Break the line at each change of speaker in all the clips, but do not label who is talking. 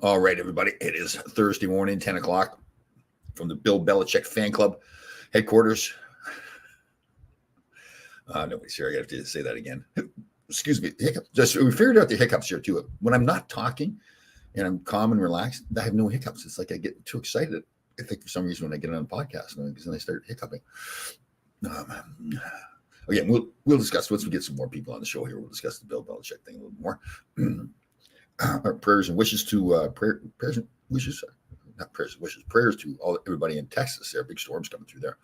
All right, everybody. It is Thursday morning, 10 o'clock from the Bill Belichick fan club headquarters. Nobody's here. I have to say that again. Excuse me. Hiccups. We figured out the hiccups here, too. When I'm not talking and I'm calm and relaxed, I have no hiccups. It's like I get too excited. I think for some reason when I get on a podcast, because then I start hiccuping. Again, we'll discuss once we get some more people on the show here. We'll discuss the Bill Belichick thing a little more. Our prayers and wishes to prayers and wishes, not prayers and wishes, prayers to everybody in Texas. There are big storms coming through there.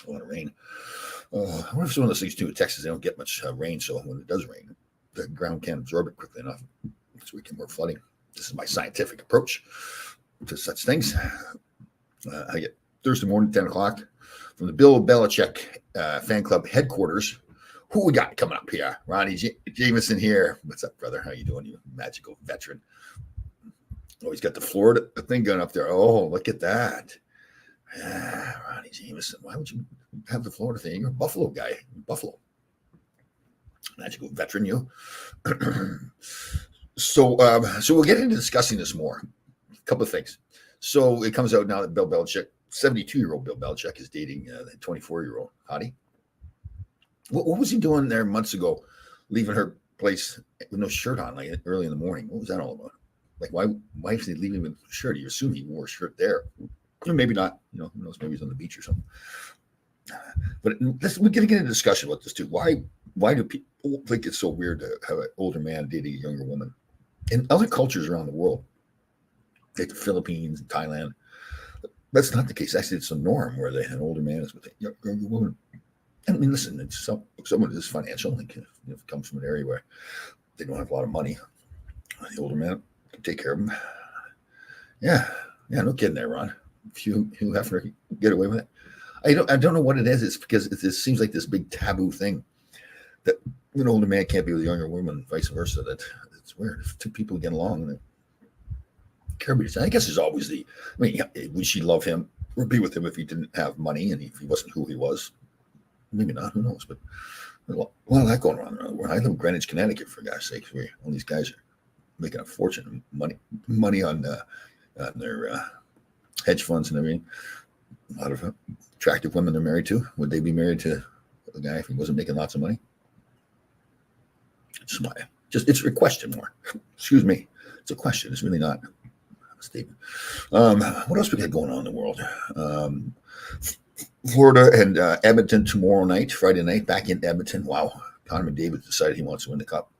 A lot of rain. I wonder if it's one of those things too. In Texas, they don't get much rain, so when it does rain, the ground can't absorb it quickly enough, so we can more flooding. This is my scientific approach to such things. I get Thursday morning, 10 o'clock, from the Bill Belichick fan club headquarters. Who we got coming up here? Ronnie Jameson here. What's up, brother? How you doing, you magical veteran? Oh, he's got the Florida thing going up there. Oh, look at that. Ronnie Jameson. Why would you have the Florida thing? You're a Buffalo guy. Buffalo. Magical veteran, you. So we'll get into discussing this more. A couple of things. So it comes out now that Bill Belichick, 72-year-old Bill Belichick, is dating the 24-year-old Hottie. What was he doing there months ago, leaving her place with no shirt on, like early in the morning? What was that all about? Like, why is he leaving with a shirt? You assume he wore a shirt there. Or maybe not. Who knows? Maybe he's on the beach or something. But we're going to get into a discussion about this too. Why do people think it's so weird to have an older man dating a younger woman? In other cultures around the world, like the Philippines and Thailand, that's not the case. Actually, it's a norm where an older man is with a younger woman. I mean, listen, it's someone is financial. Like, if it comes from an area where they don't have a lot of money, the older man can take care of them. Yeah, no kidding there, Ron. If you have to get away with it, I don't know what it is. It's because it seems like this big taboo thing that an older man can't be with a younger woman, vice versa. That it's weird. If two people get along, and care about each other. I guess there's always would she love him or be with him if he didn't have money and if he wasn't who he was? Maybe not. Who knows? But a lot of that going on around the world. I live in Greenwich, Connecticut, for God's sake. Where all these guys are making a fortune, money on their hedge funds and everything. A lot of attractive women they're married to. Would they be married to a guy if he wasn't making lots of money? It's a question more. Excuse me. It's a question. It's really not a statement. What else we got going on in the world? Florida and Edmonton tomorrow night, Friday night, back in Edmonton. Wow. Connor McDavid decided he wants to win the cup.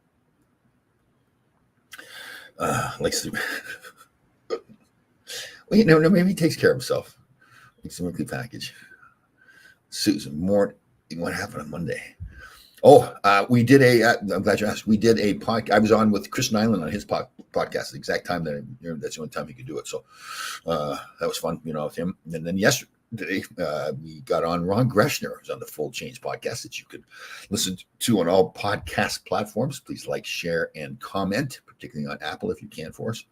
Likes to. Well, maybe he takes care of himself. Makes a weekly package. Susan Mort, what happened on Monday? Oh, we did I'm glad you asked. We did a podcast. I was on with Chris Nyland on his podcast, the exact time that's the only time he could do it. So that was fun, with him. And then yesterday, we got on Ron Greshner, who's on the Full Change podcast that you could listen to on all podcast platforms. Please like, share, and comment, particularly on Apple if you can for us.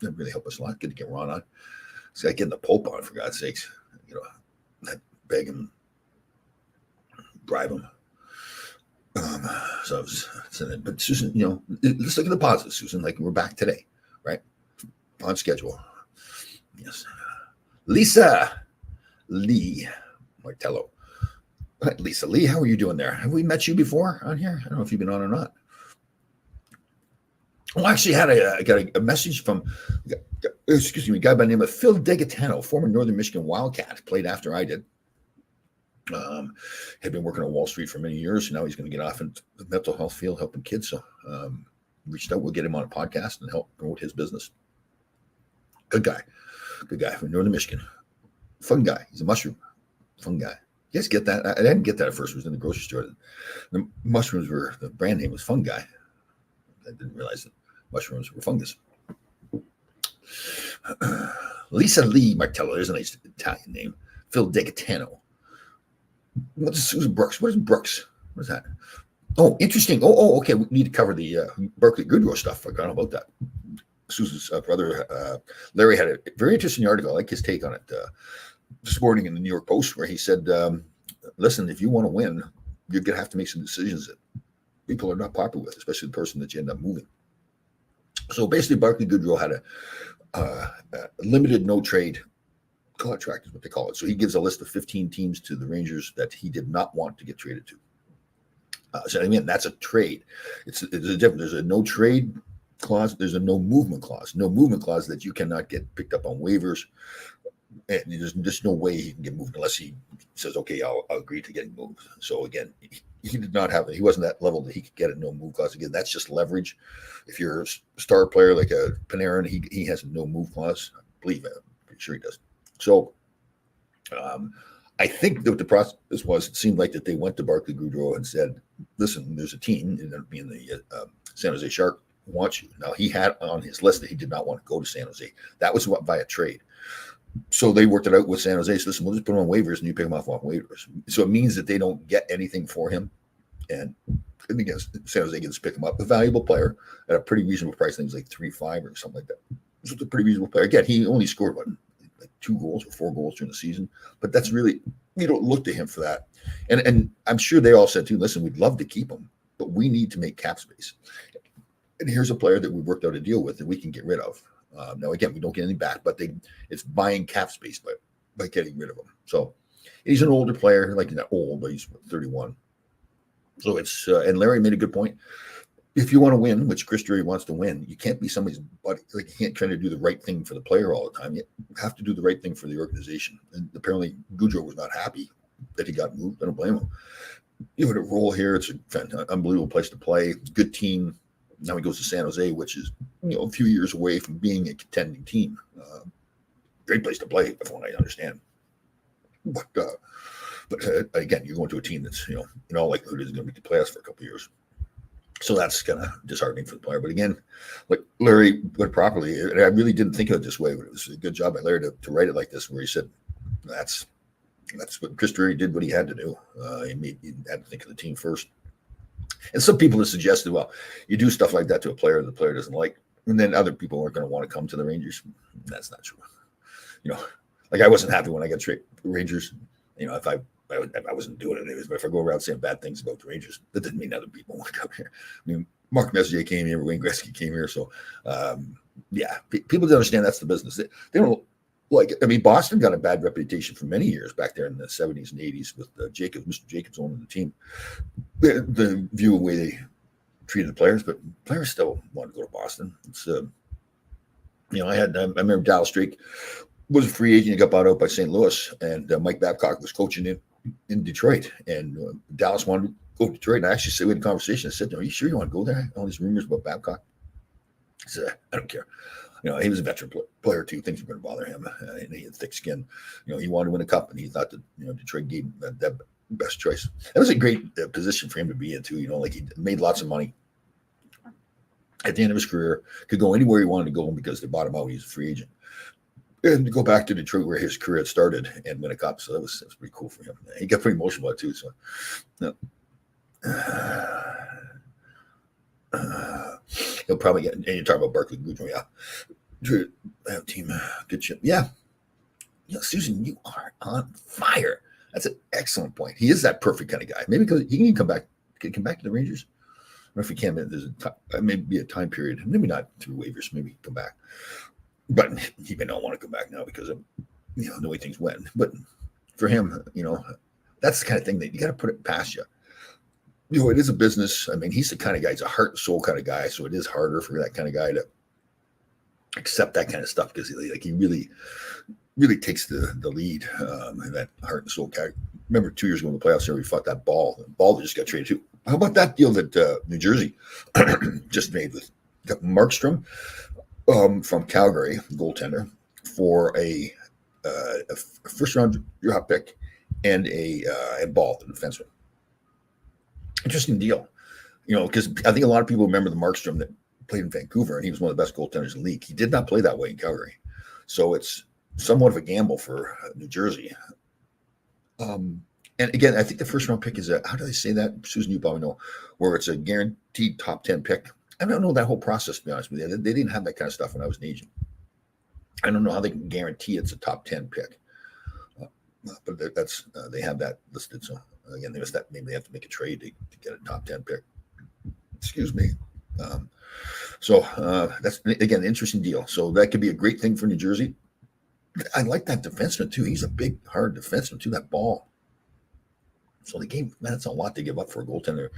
That'd really help us a lot. Good to get Ron on. It's like getting the Pope on, for God's sakes. Beg him, bribe him. But Susan, let's look at the positive, Susan. Like, we're back today, right? On schedule. Yes. Lisa Lee Martello. Lisa Lee, how are you doing there? Have we met you before on here? I don't know if you've been on or not. Well, I actually I got a message from, a guy by the name of Phil DeGatano, former Northern Michigan Wildcat, played after I did. Had been working on Wall Street for many years, and now he's going to get off into the mental health field, helping kids. So reached out. We'll get him on a podcast and help promote his business. Good guy from Northern Michigan. Fun guy. He's a mushroom. Fun guy. You guys get that? I didn't get that at first. It was in the grocery store. The mushrooms the brand name was Fun Guy. I didn't realize that mushrooms were fungus. Lisa Lee Martello. There's a nice Italian name. Phil DeGatano. What's Susan Brooks? What is Brooks? What is that? Oh, interesting. Okay. We need to cover the Berkeley Goodrow stuff. I forgot about that. Susan's brother, Larry, had a very interesting article. I like his take on it this morning in the New York Post, where he said, listen, if you want to win, you're going to have to make some decisions that people are not popular with, especially the person that you end up moving. So basically, Barclay Goodrow had a limited no trade contract, is what they call it. So he gives a list of 15 teams to the Rangers that he did not want to get traded to. So I mean, that's a trade. It's a different. There's a no trade clause. There's a no movement clause. No movement clause that you cannot get picked up on waivers. And there's just no way he can get moved unless he says, "Okay, I'll agree to getting moved." So again, he did not have. He wasn't that level that he could get a no move clause. Again, that's just leverage. If you're a star player like a Panarin, he has a no move clause. I believe it. I'm pretty sure he does. So. I think that what the process was, it seemed like that they went to Barclay Goodrow and said, listen, there's a team, ended up being the San Jose Shark, who wants you. Now, he had on his list that he did not want to go to San Jose. That was what via trade. So they worked it out with San Jose. So listen, we'll just put him on waivers and you pick him off waivers. So it means that they don't get anything for him. And again, San Jose gets to pick him up. A valuable player at a pretty reasonable price. Things like 3.5 or something like that. So it's a pretty reasonable player. Again, he only scored like 2 goals or 4 goals during the season, but that's really, you don't look to him for that. And I'm sure they all said too, listen, we'd love to keep him, but we need to make cap space. And here's a player that we worked out a deal with that we can get rid of. Now, again, we don't get anything back, but it's buying cap space by getting rid of him. So he's an older player, like not old, but he's 31. So it's, and Larry made a good point. If you want to win, which Chris Drury wants to win, you can't be somebody's buddy. Like you can't try to do the right thing for the player all the time. You have to do the right thing for the organization. And apparently Goodrow was not happy that he got moved. I don't blame him. You know, to roll here, it's an unbelievable place to play. Good team. Now he goes to San Jose, which is, you know, a few years away from being a contending team. Great place to play, from what I understand. But again, you're going to a team that's, you know, in all likelihood is going to be the playoffs for a couple of years. So that's kind of disheartening for the player. But again, like Larry put it properly, and I really didn't think of it this way, but it was a good job by Larry to write it like this, where he said, that's what Chris Drury did, what he had to do. He had to think of the team first. And some people have suggested, well, you do stuff like that to a player the player doesn't like, and then other people aren't going to want to come to the Rangers. That's not true. You know, like I wasn't happy when I got traded Rangers. You know, if I wasn't doing it anyways, but if I go around saying bad things about the Rangers, that didn't mean other people want to come here. I mean, Mark Messier came here, Wayne Gretzky came here. So, yeah, people don't understand that's the business. They don't like, I mean, Boston got a bad reputation for many years back there in the 70s and 80s with Mr. Jacobs owning the team. The view of the way they treated the players, but players still wanted to go to Boston. It's, you know, I remember Dallas Drake was a free agent. He got bought out by St. Louis, and Mike Babcock was coaching in Detroit, and Dallas wanted to go to Detroit. And I actually said, we had a conversation. I said, "Are you sure you want to go there? All these rumors about Babcock." I said, "I don't care." You know, he was a veteran player too. Things were going to bother him, and he had thick skin. You know, he wanted to win a cup, and he thought that, you know, Detroit gave him that best choice. That was a great position for him to be in too. You know, like he made lots of money at the end of his career, could go anywhere he wanted to go because they bought him out. He's a free agent. And to go back to Detroit where his career had started and win a cup. So that was pretty cool for him. He got pretty emotional about it too. So he'll probably get, and you're talking about Barclay Goodrow, yeah. Team, good shit. Yeah. Yeah, Susan, you are on fire. That's an excellent point. He is that perfect kind of guy. Maybe because he can come back to the Rangers. Or if he can, there's maybe a time period, maybe not through waivers, maybe come back. But he may not want to come back now because of, you know, the way things went. But for him, you know, that's the kind of thing that you got to put it past you. You know, it is a business. I mean, he's the kind of guy, he's a heart and soul kind of guy. So it is harder for that kind of guy to accept that kind of stuff because he really takes the lead in that heart and soul guy. Remember 2 years ago in the playoffs, we fought that ball. The ball that just got traded too. How about that deal that New Jersey just made with Markstrom from Calgary, goaltender, for a first round draft pick and and Ball, the defenseman. Interesting deal, you know, because I think a lot of people remember the Markstrom that played in Vancouver, and he was one of the best goaltenders in the league. He did not play that way in Calgary, so it's somewhat of a gamble for New Jersey. And again, I think the first round pick is how do they say that? Susan, you probably know, where it's a guaranteed top 10 pick. I don't know that whole process, to be honest with you. They didn't have that kind of stuff when I was an agent. I don't know how they can guarantee it's a top 10 pick. But that's they have that listed. So again, there's that. Maybe they have to make a trade to get a top 10 pick. Excuse me. So that's, again, an interesting deal. So that could be a great thing for New Jersey. I like that defenseman too. He's a big, hard defenseman too. That ball. So the game, man, that's a lot to give up for a goaltender.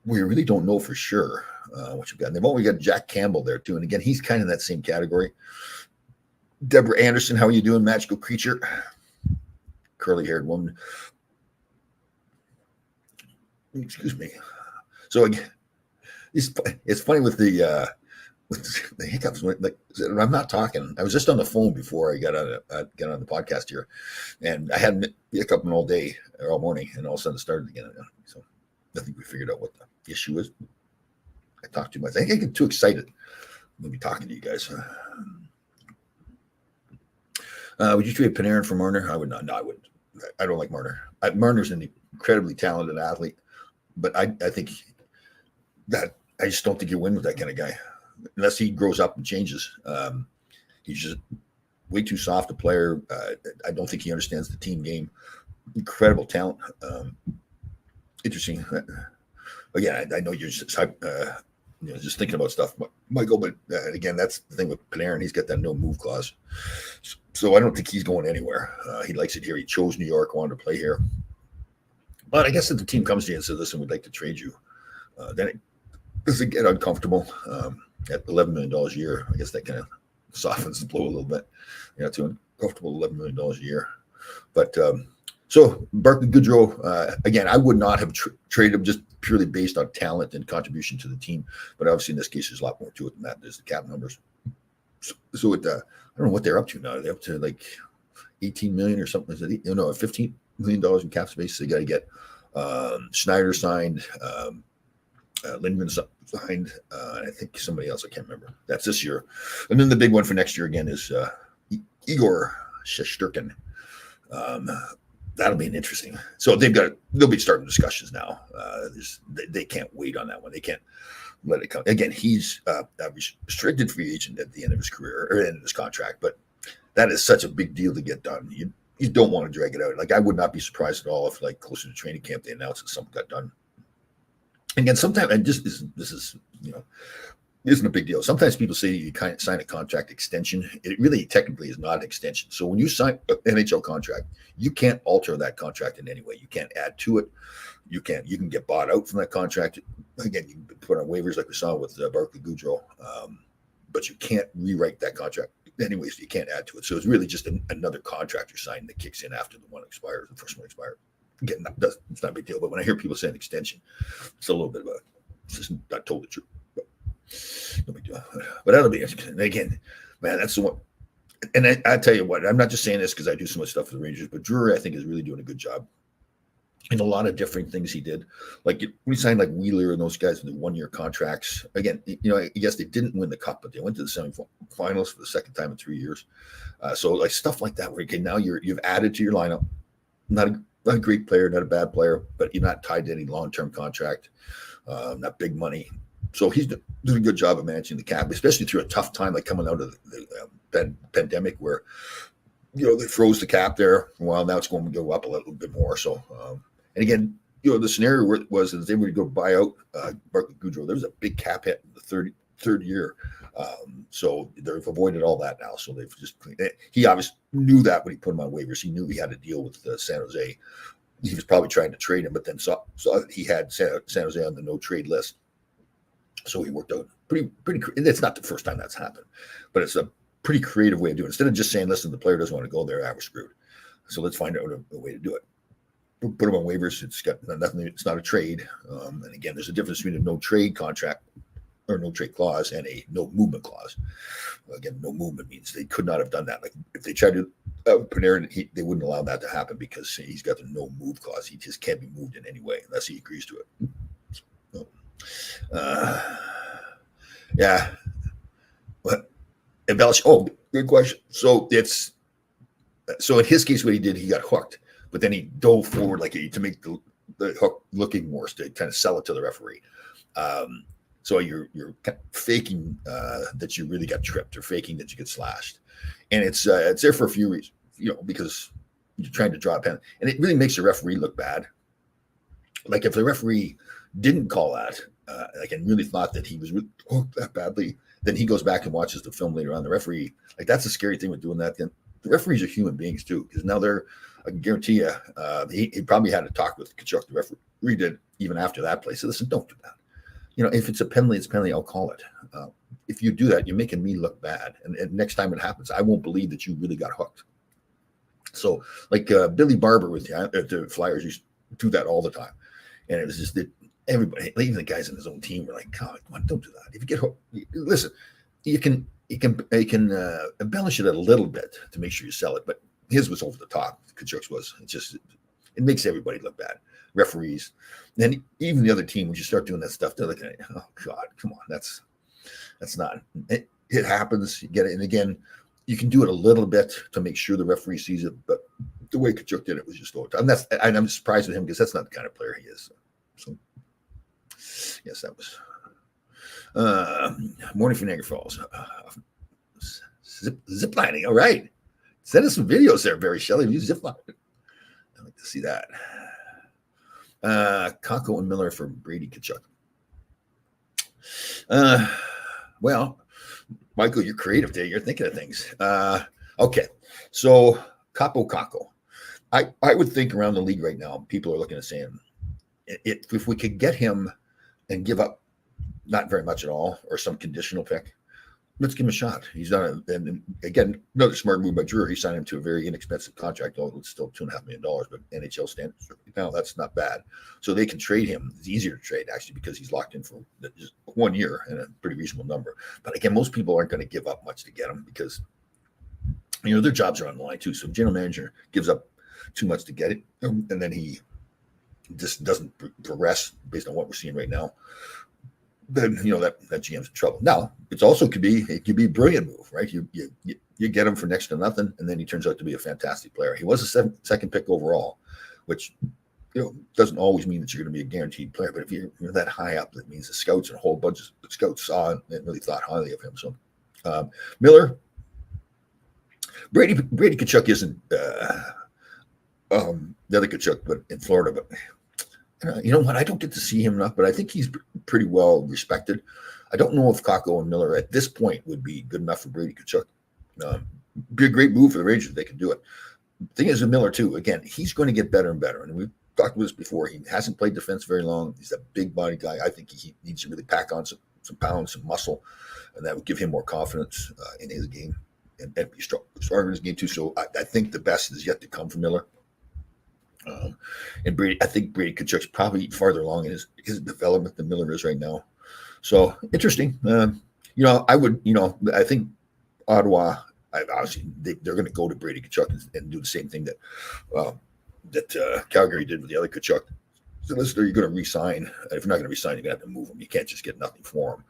We really don't know for sure what you've got. And they've only got Jack Campbell there too. And again, he's kind of that same category. Deborah Anderson, how are you doing? Magical creature, curly-haired woman. Excuse me. So again, it's funny with the hiccups. Like, I'm not talking. I was just on the phone before I got on the podcast here, and I hadn't hiccuping all day or all morning, and all of a sudden it started again. So I think we figured out what the issue is. I talked too much. I think I get too excited when we talking to you guys. Would you trade Panarin for Marner? I would not. No, I wouldn't. I don't like Marner. Marner's an incredibly talented athlete, but I think that I just don't think you win with that kind of guy unless he grows up and changes. He's just way too soft a player. I don't think he understands the team game. Incredible talent. Interesting. Again, I know you're just thinking about stuff, Michael. But again, that's the thing with Panarin. He's got that no move clause, so I don't think he's going anywhere. He likes it here. He chose New York, wanted to play here. But I guess if the team comes to you and says, "Listen, we'd like to trade you," then it doesn't get uncomfortable. At $11 million a year, I guess that kind of softens the blow a little bit. To uncomfortable $11 million a year. But so Barclay Goodrow, again, I would not have traded him just purely based on talent and contribution to the team. But obviously, in this case, there's a lot more to it than that. There's the cap numbers. So I don't know what they're up to now. They're up to like 18 million or something. Is it, $15 million in cap space? They got to get Schneider signed, Lindman signed, and I think somebody else, I can't remember. That's this year. And then the big one for next year again is Igor Shesterkin. That'll be an interesting. So they'll be starting discussions now. They can't wait on that one. They can't let it come. Again, he's a restricted free agent at the end of his career or end of his contract, but that is such a big deal to get done. You don't want to drag it out. Like, I would not be surprised at all if, like, closer to training camp, they announced that something got done. Again, sometimes, and this is isn't a big deal. Sometimes people say you can't sign a contract extension. It really technically is not an extension. So when you sign an NHL contract, you can't alter that contract in any way. You can't add to it. You can get bought out from that contract. Again, you can put on waivers like we saw with Barclay Goodrow, but you can't rewrite that contract anyways. You can't add to it. So it's really just another contract you're signing that kicks in after the one expires. The first one expired. Again, it's not a big deal. But when I hear people saying extension, it's a little bit of it's just not totally true. No big deal. But that'll be interesting. And again, man, that's the one. And I tell you what, I'm not just saying this because I do so much stuff for the Rangers, but Drury, I think, is really doing a good job in a lot of different things he did. Like, we signed like Wheeler and those guys with the 1-year contracts. Again, I guess they didn't win the cup, but they went to the semifinals for the second time in 3 years. So like stuff like that, where now you've added to your lineup. Not a great player, not a bad player, but you're not tied to any long-term contract, not big money. So he's doing a good job of managing the cap, especially through a tough time, like coming out of the pandemic where, they froze the cap there for a while. Now it's going to go up a little bit more. So, and again, the scenario was that they would go buy out Barclay Goodrow. There was a big cap hit in the third year. So they've avoided all that now. So they've he obviously knew that when he put him on waivers. He knew he had to deal with San Jose. He was probably trying to trade him, but then saw he had San Jose on the no trade list. So he worked out pretty. It's not the first time that's happened, but it's a pretty creative way of doing it. Instead of just saying, "Listen, the player doesn't want to go there, we're screwed." So let's find out a way to do it. Put him on waivers. It's got nothing. It's not a trade. And again, there's a difference between a no trade contract or no trade clause and a no movement clause. Again, no movement means they could not have done that. Like, if they tried to Panarin, they wouldn't allow that to happen because he's got the no move clause. He just can't be moved in any way unless he agrees to it. So, yeah. What? Oh, good question. So in his case, what he did, he got hooked, but then he dove forward to make the hook looking worse, to kind of sell it to the referee. So you're kind of faking that you really got tripped, or faking that you get slashed, and it's there for a few reasons. Because you're trying to draw a pen, and it really makes the referee look bad. Like, if the referee didn't call that, like, and really thought that he was really hooked that badly. Then he goes back and watches the film later on. The referee, like, that's the scary thing with doing that. Then the referees are human beings too, because now they're, I can guarantee you, he probably had a talk with Tkachuk, the referee did, even after that play. So listen, don't do that. If it's a penalty, it's a penalty. I'll call it. If you do that, you're making me look bad. And next time it happens, I won't believe that you really got hooked. So, like, Billy Barber with the Flyers used to do that all the time. And it was just that everybody, even the guys in his own team, were like, "God, don't do that. If you get hooked, listen, you can embellish it a little bit to make sure you sell it, but his was over the top. Tkachuk's was. It makes everybody look bad. Referees, and even the other team, when you start doing that stuff, they're looking at, oh God, come on, that's not. It happens. You get it, and again, you can do it a little bit to make sure the referee sees it, but the way Tkachuk did it was just over the top. And I'm surprised with him because that's not the kind of player he is. So yes, that was morning from Niagara Falls. Zip lining. All right. Send us some videos there, Barry Shelley. You zip line. I'd like to see that. Kakko and Miller for Brady Tkachuk. Well, Michael, you're creative today. You're thinking of things. Okay. So Kakko. I would think around the league right now, people are looking at saying, if we could get him and give up not very much at all, or some conditional pick, let's give him a shot. He's done it. And again, another smart move by Drew. He signed him to a very inexpensive contract. Oh, it's still $2.5 million, but NHL standards, now that's not bad. So they can trade him. It's easier to trade, actually, because he's locked in for just 1 year and a pretty reasonable number. But again, most people aren't going to give up much to get him because, their jobs are on the line too. So general manager gives up too much to get it, and then he just doesn't progress based on what we're seeing right now. Then that GM's in trouble. Now it could be a brilliant move, right? You get him for next to nothing, and then he turns out to be a fantastic player. He was a second pick overall, which doesn't always mean that you're going to be a guaranteed player. But if you're that high up, that means the scouts and a whole bunch of scouts saw and really thought highly of him. So Miller, Brady Tkachuk isn't the other Tkachuk, but in Florida, but. You know what? I don't get to see him enough, but I think he's pretty well respected. I don't know if Kakko and Miller at this point would be good enough for Brady Tkachuk. Be a great move for the Rangers. They can do it. The thing is with Miller, too, again, he's going to get better and better. And we've talked about this before. He hasn't played defense very long. He's a big body guy. I think he needs to really pack on some pounds, some muscle, and that would give him more confidence in his game and be stronger in his game, too. So I think the best is yet to come from Miller. And Brady, I think Brady Tkachuk's probably farther along in his development than Miller is right now. So interesting. I think Ottawa, obviously they're going to go to Brady Tkachuk and do the same thing that Calgary did with the other Tkachuk. So listen, you're going to re-sign. If you're not going to re-sign, you're going to have to move him. You can't just get nothing for him.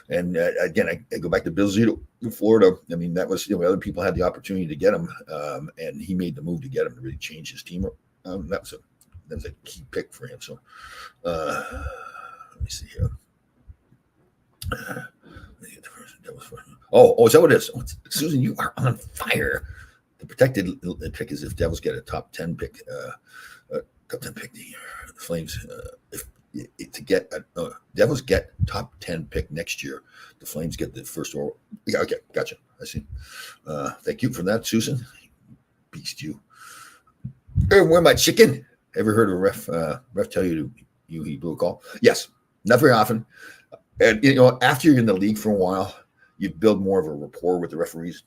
And again, I go back to Bill Zito in Florida. I mean, that was other people had the opportunity to get him, and he made the move to get him to really change his team. That was a key pick for him. So let me see here. Is that what it is? Susan, you are on fire. The protected pick is if Devils get a top 10 pick. Top 10 pick. The Flames, Devils get top 10 pick next year. The Flames get the first overall. Yeah, okay, gotcha. I see. Thank you for that, Susan. Beast you. Hey, where my chicken? Ever heard of a ref tell you he blew a call? Yes, not very often. And after you're in the league for a while, you build more of a rapport with the referees.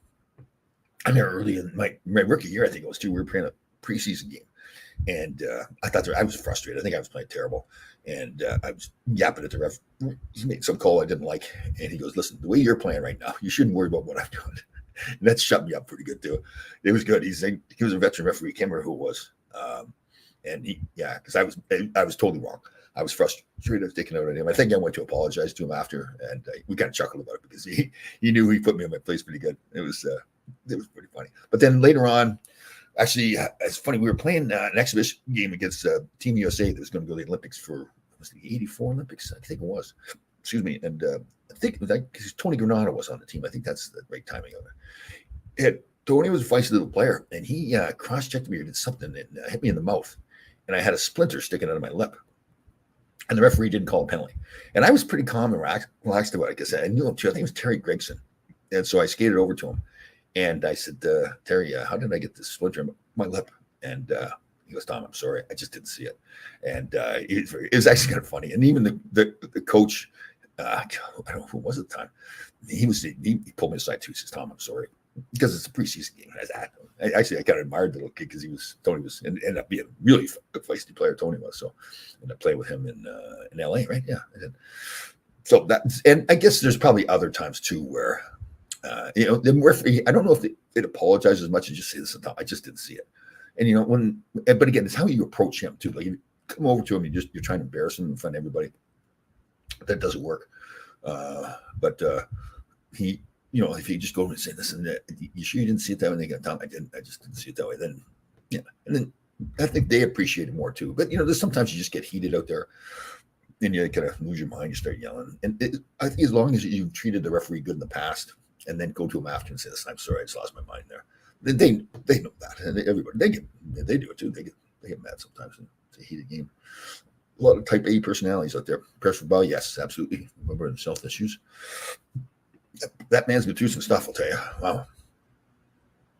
I remember early in my rookie year, I think it was too. We were playing a preseason game, and I thought I was frustrated. I think I was playing terrible, and I was yapping at the ref. He made some call I didn't like, and he goes, "Listen, the way you're playing right now, you shouldn't worry about what I'm doing." And that shut me up pretty good too. It was good. He was a veteran referee. I can't remember who it was. And because I was totally wrong. I was frustrated. I was taking out on him. I think I went to apologize to him after, and we kind of chuckled about it because he knew he put me in my place pretty good. It was pretty funny. But then later on, actually, it's funny. We were playing an exhibition game against Team USA that was going to go to the Olympics was the '84 Olympics? I think it was. Excuse me. And I think it was because Tony Granado was on the team. I think that's the right timing of it. Tony was a feisty little player, and he cross-checked me or did something and hit me in the mouth. And I had a splinter sticking out of my lip. and the referee didn't call a penalty. And I was pretty calm and relaxed about it because I knew him too. I think it was Terry Gregson. And so I skated over to him and I said, Terry, how did I get this splinter in my lip? And he goes, Tom, I'm sorry. I just didn't see it. And it was actually kind of funny. And even the coach, I don't know who it was at the time, he pulled me aside too. He says, Tom, I'm sorry. Because it's a preseason game. I kind of admired the little kid because Tony was ended up being a really feisty player. Tony was. So, and I played with him in LA, right? Yeah, I did. So and I guess there's probably other times too where, the referee, I don't know if it apologizes as much as just say this. I just didn't see it. And but again, it's how you approach him too. Like you come over to him, you're trying to embarrass him in front of everybody. That doesn't work. But he. If you just go and say this and that, you sure you didn't see it that way? And they go, Tom, I just didn't see it that way. Then, yeah. And then I think they appreciate it more too. But, there's sometimes you just get heated out there and you kind of lose your mind. You start yelling. And I think as long as you've treated the referee good in the past and then go to him after and say, listen, I'm sorry, I just lost my mind there. Then they know that. And everybody, they do it too. They get mad sometimes. It's a heated game. A lot of type A personalities out there. Pressure ball, yes, absolutely. Remember the self issues. That man's been through some stuff, I'll tell you. Wow.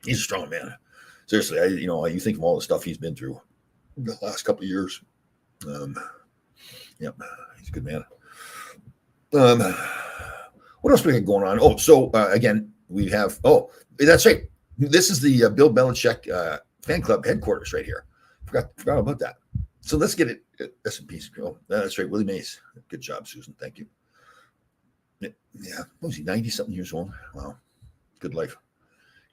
He's a strong man. Seriously, you think of all the stuff he's been through the last couple of years. Yep, he's a good man. What else we got going on? Oh, so again, we have, that's right. This is the Bill Belichick fan club headquarters right here. Forgot about that. So let's get it. S&P. Oh, that's right. Willie Mays. Good job, Susan. Thank you. Yeah, what was he, 90-something years old? Wow, good life.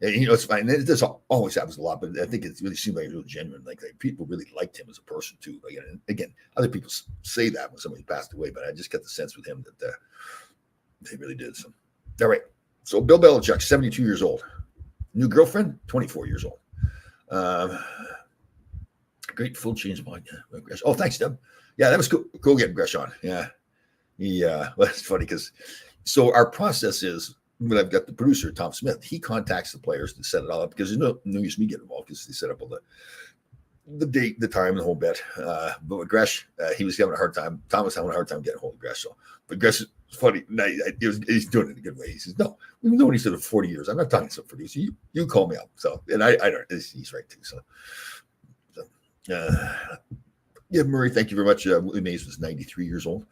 And, it's fine. This always happens a lot, but I think it really seemed like it was really genuine. Like people really liked him as a person too. Again, other people say that when somebody passed away, but I just got the sense with him that they really did. So, all right. So Bill Belichick, 72 years old. New girlfriend, 24 years old. Great full change of mind. Oh, thanks, Deb. Yeah, that was cool. Go get Gresh on. Yeah. Yeah, well, it's funny because so our process is when I've got the producer, Tom Smith, he contacts the players to set it all up because there's no use me getting involved because they set up all the date, the time, the whole bit. But with Gresh, he was having a hard time. Tom was having a hard time getting a hold of Gresh. But Gresh is funny. He's doing it in a good way. He says, no, we've known each other for 40 years. I'm not talking to some producer. You call me up. So, and I don't, he's right too. So yeah, Murray, thank you very much. Willie Mays was 93 years old.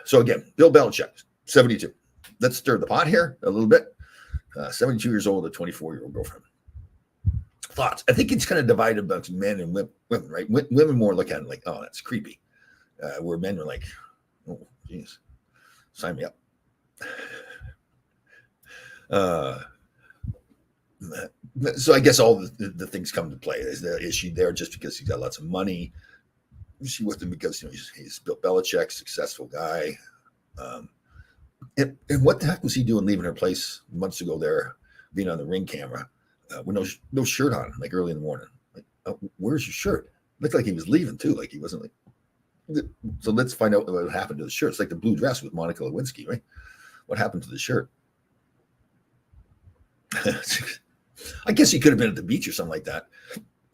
So again, Bill Belichick, 72. Let's stir the pot here a little bit. 72 years old, a 24-year-old girlfriend. Thoughts? I think it's kind of divided amongst men and women, right? Women more look at it like, oh, that's creepy. Where men are like, oh, geez, sign me up. So I guess all the things come to play. Is she there just because he's got lots of money? Is she with him because he's Bill Belichick, successful guy? And what the heck was he doing leaving her place months ago there, being on the Ring camera with no shirt on, like early in the morning? Like, where's your shirt? Looked like he was leaving too, like he wasn't like. So let's find out what happened to the shirt. It's like the blue dress with Monica Lewinsky, right? What happened to the shirt? I guess he could have been at the beach or something like that,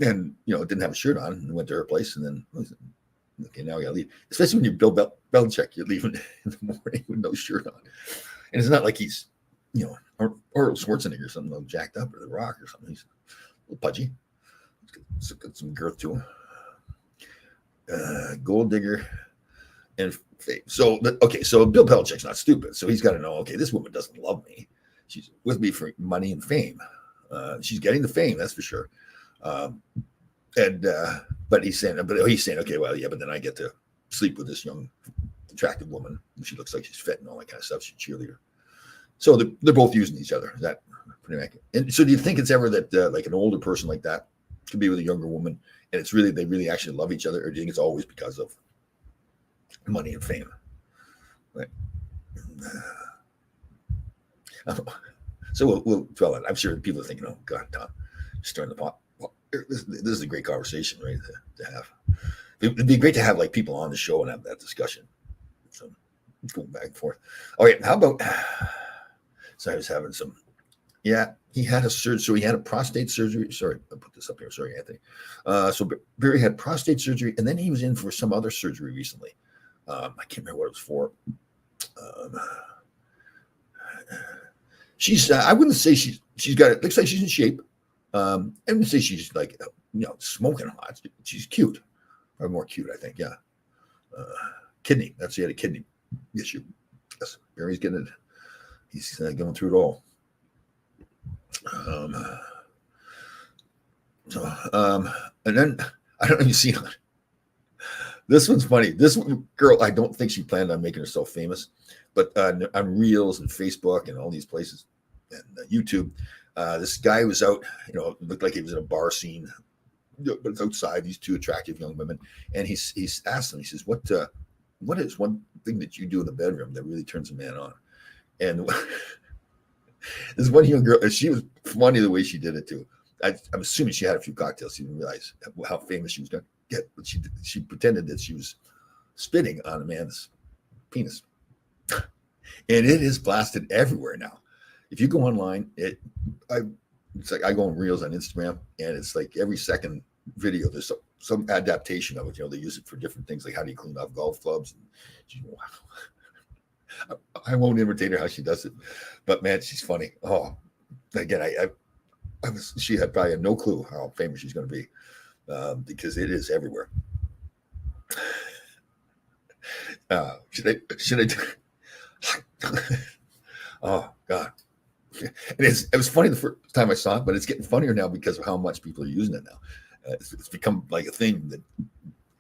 and didn't have a shirt on and went to her place, and then okay, now we gotta leave. Especially when you're Bill Belichick, you're leaving in the morning with no shirt on, and it's not like he's Arnold Schwarzenegger or something, like jacked up or The Rock or something. He's a little pudgy. He's got some girth to him. Gold digger and fame. So Bill Belichick's not stupid, so he's got to know. Okay, this woman doesn't love me. She's with me for money and fame. She's getting the fame, that's for sure. But he's saying, okay, well, yeah, but then I get to sleep with this young, attractive woman. She looks like she's fit and all that kind of stuff. She's a cheerleader. So they're both using each other. Is that pretty accurate? And so do you think it's ever that like an older person like that could be with a younger woman and they really actually love each other? Or do you think it's always because of money and fame? Right. So we'll dwell on it. I'm sure people are thinking, oh, God, Tom, stirring the pot. Well, this is a great conversation, right, to have. It'd be great to have like people on the show and have that discussion. Going back and forth. All right, how about? So I was having some Yeah, he had a surgery. So he had a prostate surgery. Sorry, I put this up here. Sorry, Anthony. So Barry had prostate surgery, and then he was in for some other surgery recently. I can't remember what it was for. Um, she's. I wouldn't say she's got it. Looks like she's in shape. I wouldn't say she's like smoking hot. She's cute, or more cute, I think. Yeah. Kidney. That's he had a kidney issue. Yes, Barry's getting it. He's going through it all. And then I don't know if you've seen it. This one's funny. This girl, I don't think she planned on making herself famous, but on Reels and Facebook and all these places and YouTube, this guy was out. It looked like he was in a bar scene, but it's outside. These two attractive young women, and he's asked them. He says, "What is one thing that you do in the bedroom that really turns a man on?" And this one young girl, and she was funny the way she did it too. I'm assuming she had a few cocktails. She didn't realize how famous she was going to get, but she pretended that she was spitting on a man's penis, and it is blasted everywhere now. If you go online, it's like I go on Reels on Instagram, and it's like every second video there's some adaptation of it. They use it for different things, like how do you clean off golf clubs. I won't imitate her how she does it, but man, she's funny. Oh, again, she had probably had no clue how famous she's going to be because it is everywhere. Should I do? Oh God. And it was funny the first time I saw it, but it's getting funnier now because of how much people are using it now. It's become like a thing that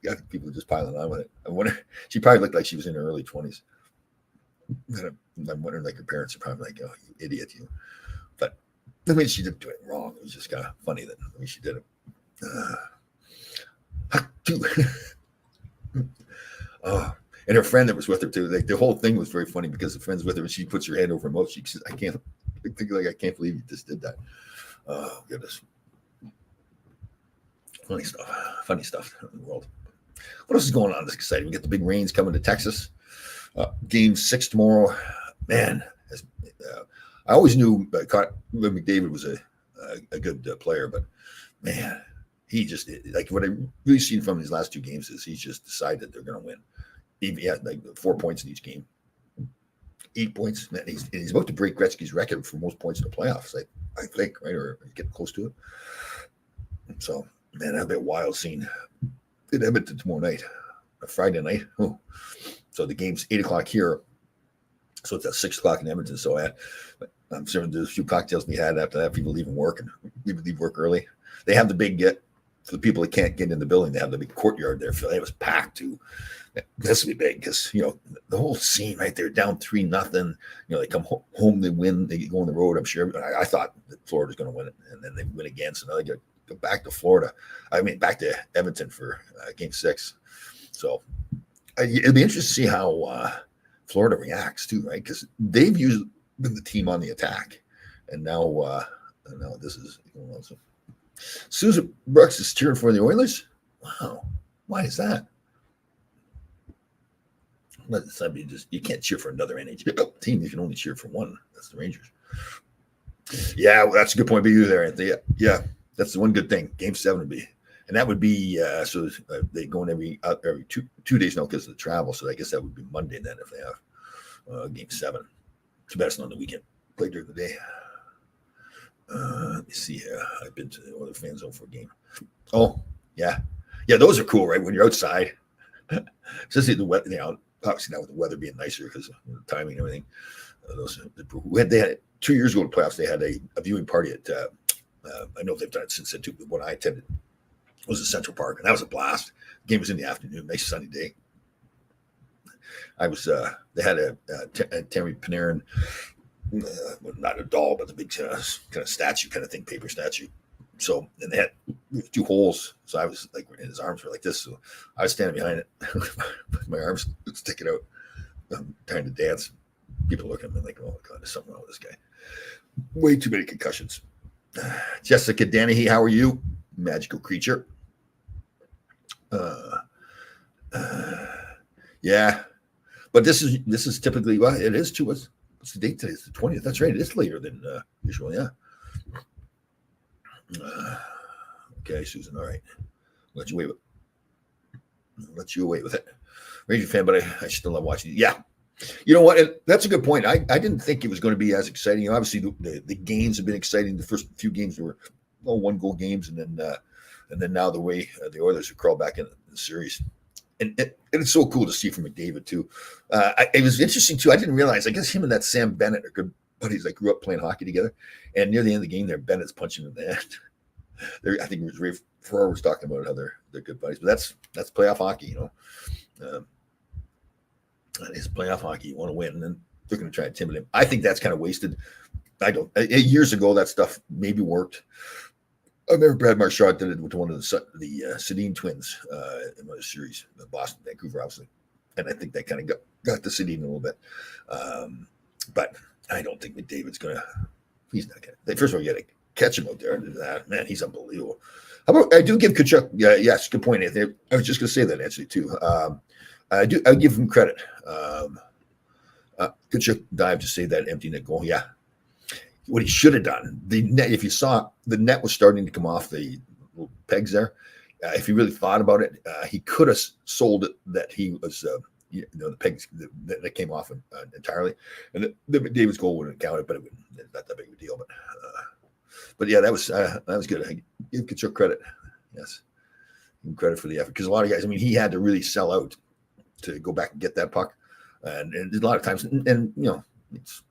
I think people are just piling on with it. I wonder, she probably looked like she was in her early 20s. I'm wondering, like, her parents are probably like, "Oh, you idiot, you." But I mean, she didn't do it wrong. It was just kind of funny that she did it. Oh, and her friend that was with her too. Like the whole thing was very funny because the friend's with her and she puts her hand over her mouth. She says, "I can't believe you just did that." Oh goodness, funny stuff in the world. What else is going on that's exciting? We get the big rains coming to Texas. Game 6 tomorrow. Man, I always knew McDavid was a good player, but man, he just, like, what I really seen from his last 2 games is he's just decided that they're going to win. He had like 4 points in each game, 8 points. Man, he's about to break Gretzky's record for most points in the playoffs. I think, right, or getting close to it. So, man, that'll be a wild scene in Edmonton tomorrow night, a Friday night. Oh. So the game's 8:00 here. So it's at 6:00 in Edmonton. So I'm sure there's a few cocktails to be had after that. People leaving work and leave work early. They have the big for the people that can't get in the building. They have the big courtyard there. It was packed too. This will be big because the whole scene right there, down 3-0. They come home, they win, they go on the road. I'm sure. I thought that Florida's going to win it, and then they win again. So now they go back to Florida. Back to Edmonton for Game 6. So. It'd be interesting to see how Florida reacts too, right? Because they've usually been the team on the attack, and now this is going on. So Susan Brooks is cheering for the Oilers. Wow, why is that? You can't cheer for another NHL team. You can only cheer for one. That's the Rangers. Yeah, well, that's a good point by you there, Anthony. Yeah, that's the one good thing. Game 7 would be. And that would be they go in every 2 days now because of the travel. So I guess that would be Monday then if they have Game 7. Too bad it's not on the weekend. Play during the day. Let me see here. I've been to the other fan zone for a game. Oh yeah, those are cool, right? When you're outside, especially the weather. Obviously now with the weather being nicer because of the timing and everything. They had 2 years ago to playoffs. They had a viewing party at. I know they've done it since then too. When I attended. Was at Central Park, and that was a blast. The game was in the afternoon, nice sunny day. They had a Tammy Panarin, not a doll, but the big kind of statue kind of thing, paper statue. So, and they had 2 holes. So I was like, his arms were like this. So I was standing behind it, with my arms sticking out, trying to dance. People looking at me like, "Oh God, there's something wrong with this guy." Way too many concussions. Jessica Danahy, how are you? Magical creature. Yeah, but this is typically it is to us. What's the date today? It's the 20th. That's right. It is later than usual. Yeah. Okay, Susan. All right. Let you away with it. Ranger fan, but I still love watching it. Yeah. You know what? That's a good point. I didn't think it was going to be as exciting. You know, obviously, the games have been exciting. The first few games were one-goal games, and then now the way the Oilers have crawled back in the series. And it's so cool to see from McDavid, too. It was interesting, too. I didn't realize, I guess him and that Sam Bennett are good buddies. They grew up playing hockey together. And near the end of the game there, Bennett's punching him in the head. I think it was Ray Ferraro was talking about how they're good buddies. But that's playoff hockey, you know. It's playoff hockey. You want to win, and then they're going to try to intimidate him. I think that's kind of wasted. I don't. Years ago, that stuff maybe worked. I remember Brad Marchand did it with one of the Sedin twins in one of the series, Boston, Vancouver, obviously, and I think that kind of got the Sedin a little bit. But I don't think McDavid's going to. He's not going to. First of all, you got to catch him out there and do that. Man, he's unbelievable. How about I do give Tkachuk? Yes, good point, Anthony. I was just going to say that actually too. I give him credit. Tkachuk dived to save that empty net goal. Yeah. What he should have done, the net, if you saw, the net was starting to come off the little pegs there. If he really thought about it, he could have sold it that he was, the pegs that came off entirely. And the David's goal wouldn't have counted, but it was not that big of a deal. But yeah, that was good. I give Tkachuk credit. Yes. Give him credit for the effort. Because a lot of guys, I mean, he had to really sell out to go back and get that puck. And a lot of times, and you know,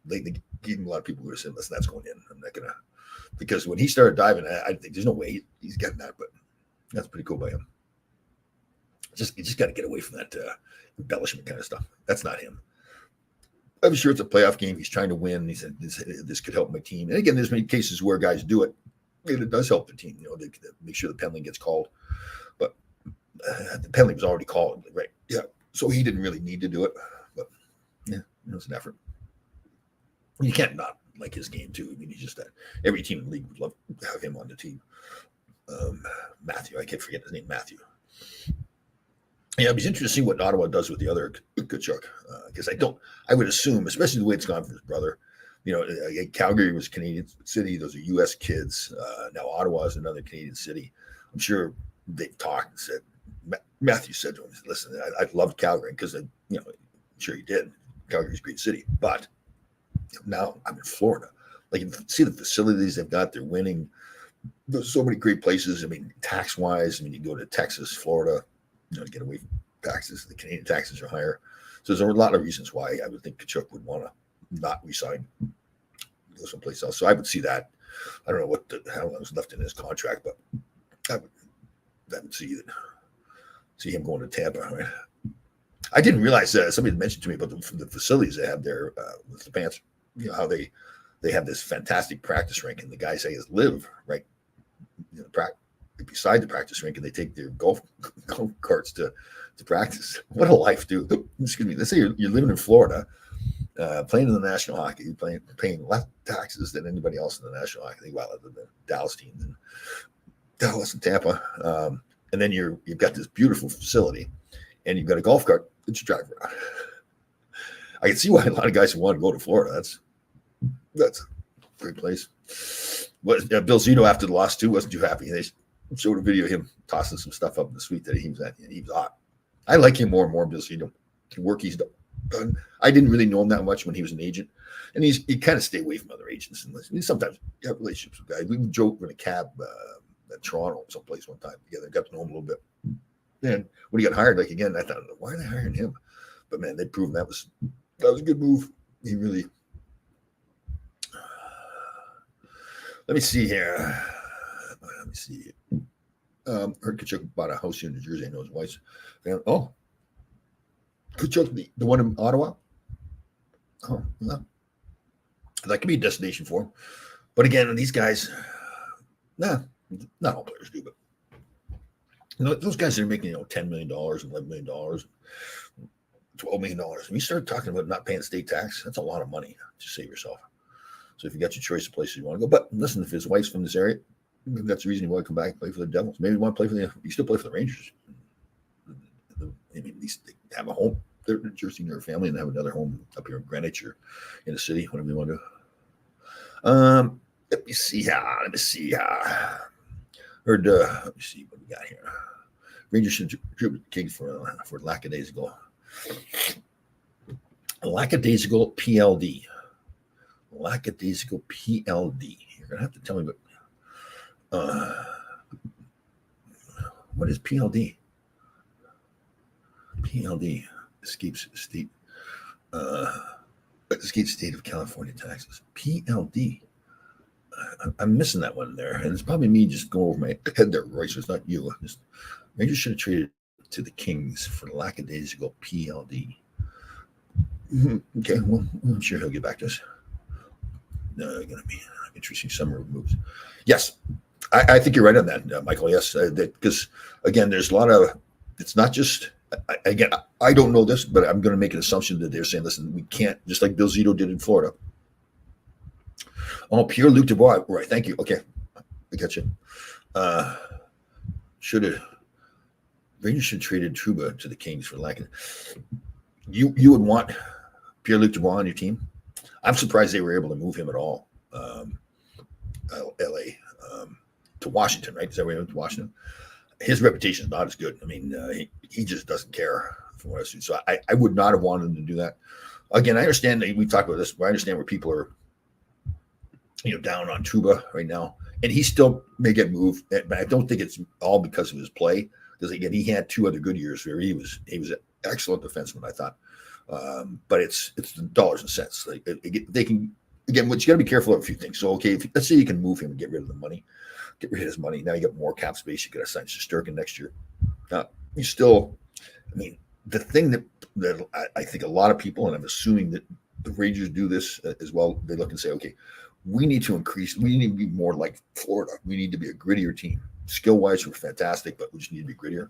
they a lot of people would have said, listen, that's going in. I'm not going to, because when he started diving, I think there's no way he's getting that, but that's pretty cool by him. You just got to get away from that embellishment kind of stuff. That's not him. I'm sure it's a playoff game. He's trying to win. He said, this could help my team. And again, there's many cases where guys do it, and it does help the team. You know, they make sure the penalty gets called. But the penalty was already called, right? Yeah. So he didn't really need to do it. But yeah, it was an effort. You can't not like his game, too. I mean, he's just that. Every team in the league would love to have him on the team. Matthew, I can't forget his name, Matthew. Yeah, it was interesting what Ottawa does with the other Tkachuk, because I would assume, especially the way it's gone for his brother, you know, Calgary was Canadian city. Those are U.S. kids. Now Ottawa is another Canadian city. I'm sure they've talked and said, Matthew said to him, listen, I loved Calgary because, you know, I'm sure he did. Calgary's a great city, but now I'm in Florida. Like, you see the facilities they've got, they're winning. There's so many great places. I mean, tax-wise, I mean, you go to Texas, Florida, you know, to get away from taxes. The Canadian taxes are higher. So there's a lot of reasons why I would think Tkachuk would want to not resign, go someplace else. So I would see that. I don't know what the hell was left in his contract, but I would see him going to Tampa. Right? I didn't realize that somebody mentioned to me about the facilities they have there with the Pants. You know how they have this fantastic practice rink, and the guys say is live right, you know, beside the practice rink, and they take their golf carts to practice. What a life, dude! Excuse me. Let's say you're living in Florida, playing in the National Hockey, you're paying less taxes than anybody else in the National Hockey League. Well, other than the Dallas teams and Dallas and Tampa, and then you've got this beautiful facility, and you've got a golf cart that you drive around. I can see why a lot of guys want to go to Florida. That's a great place. Bill Zito, after the loss too, wasn't too happy. They showed a video of him tossing some stuff up in the suite that he was at. He was hot. I like him more and more, Bill Zito. The work he's done. I didn't really know him that much when he was an agent, and he kind of stay away from other agents. And sometimes you have relationships with guys. We joked in a cab at Toronto, someplace one time together. Got to know him a little bit. And when he got hired, like again, I thought, why are they hiring him? But man, they proved that was a good move. He really. Let me see here. Let me see. Heard Tkachuk bought a house here in New Jersey. I know his wife's family. Oh, Tkachuk, the one in Ottawa. Oh, well, that could be a destination for him. But again, these guys, not all players do, but you know, those guys that are making $10 million, $11 million, $12 million. When you start talking about not paying state tax, that's a lot of money to save yourself. So if you got your choice of places you want to go, but listen, if his wife's from this area, maybe that's the reason you want to come back and play for the Devils. Maybe you want to play you still play for the Rangers. I mean, at least they have a home their Jersey near family and have another home up here in Greenwich or in the city, whatever you want to do. Let me see. Heard. Let me see what we got here. Rangers should tribute Kings for lackadaisical. Lackadaisical PLD. Lackadaisical PLD. You're gonna have to tell me what is PLD? PLD escapes state of California taxes. PLD. I'm missing that one there, and it's probably me just going over my head there, Royce. So it's not you. Rangers should have traded to the Kings for lackadaisical PLD. Okay, well, I'm sure he'll get back to us. Going to be interesting summer moves. Yes, I think you're right on that, Michael. Yes, because again, there's a lot of. It's not just. Again, I don't know this, but I'm going to make an assumption that they're saying, listen, we can't, just like Bill Zito did in Florida. Oh, Pierre-Luc Dubois. Right, thank you. Okay, I got you. Rangers should have traded Trouba to the Kings for Lacken. You would want Pierre-Luc Dubois on your team? I'm surprised they were able to move him at all. L.A. To Washington, right? Is that where he went to Washington? His reputation is not as good. I mean, he just doesn't care from what I see. So I would not have wanted him to do that. Again, I understand that we talked about this, but I understand where people are, down on Trouba right now, and he still may get moved. But I don't think it's all because of his play, because again, he had 2 other good years where he was an excellent defenseman, I thought. But it's the dollars and cents. Like they can again, what you got to be careful of a few things. So okay, let's say you can move him and get rid of the money. Get rid of his money. Now you got more cap space. You got to sign Shesterkin next year. You still, I mean, the thing that I think a lot of people, and I'm assuming that the Rangers do this as well, they look and say, okay, we need to increase. We need to be more like Florida. We need to be a grittier team. Skill-wise, we're fantastic, but we just need to be grittier.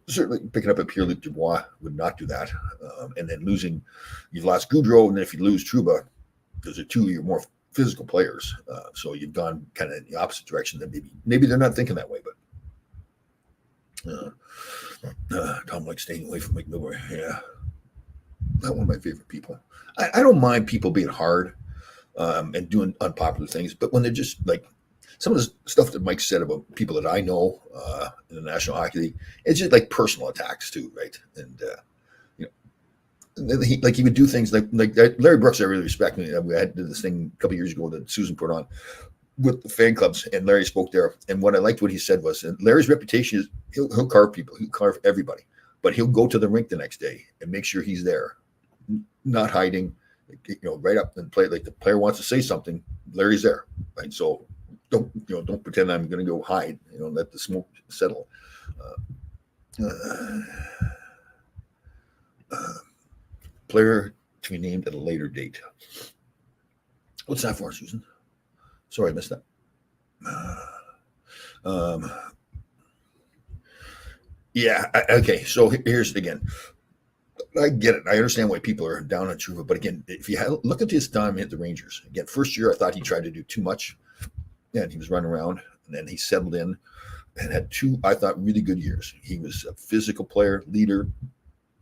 Certainly picking up a Pierre-Luc Dubois would not do that. And then you've lost Gaudreau, and then if you lose Trouba, those are 2 of your more physical players. So you've gone kind of in the opposite direction. That maybe they're not thinking that way, but Tom likes staying away from McMillan. Yeah, not one of my favorite people. I don't mind people being hard and doing unpopular things, but when they're just like some of the stuff that Mike said about people that I know in the National Hockey League, it's just like personal attacks too, right? And he would do things like Larry Brooks. I really respect. We had this thing a couple of years ago that Susan put on with the fan clubs, and Larry spoke there. And what I liked what he said was, and Larry's reputation is he'll carve people, he'll carve everybody, but he'll go to the rink the next day and make sure he's there, not hiding, right up and play. Like the player wants to say something, Larry's there, right? So don't pretend I'm going to go hide. Let the smoke settle. Player to be named at a later date. What's that for, Susan? Sorry, I missed that. Okay. So here's it again. I get it. I understand why people are down on Trouba, but again, if you look at his time at the Rangers, again, first year I thought he tried to do too much, and he was running around, and then he settled in and had 2, I thought, really good years. He was a physical player, leader.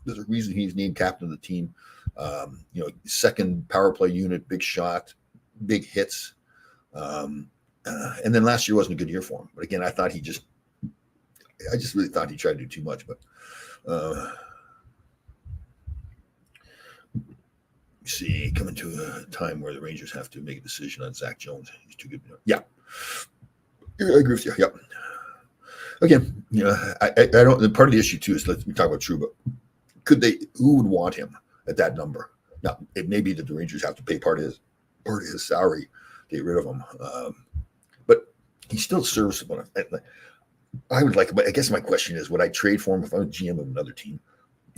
There's a reason he's named captain of the team. Second power play unit, big shot, big hits. And then last year wasn't a good year for him. But again, I just really thought he tried to do too much. But coming to a time where the Rangers have to make a decision on Zach Jones. He's too good. Yeah, I agree with you. Yep. Again, I don't. Part of the issue too is we talk about Trouba. Who would want him at that number? Now, it may be that the Rangers have to pay part of his salary to get rid of him, but he's still serviceable. I would like. I guess my question is, would I trade for him if I was GM of another team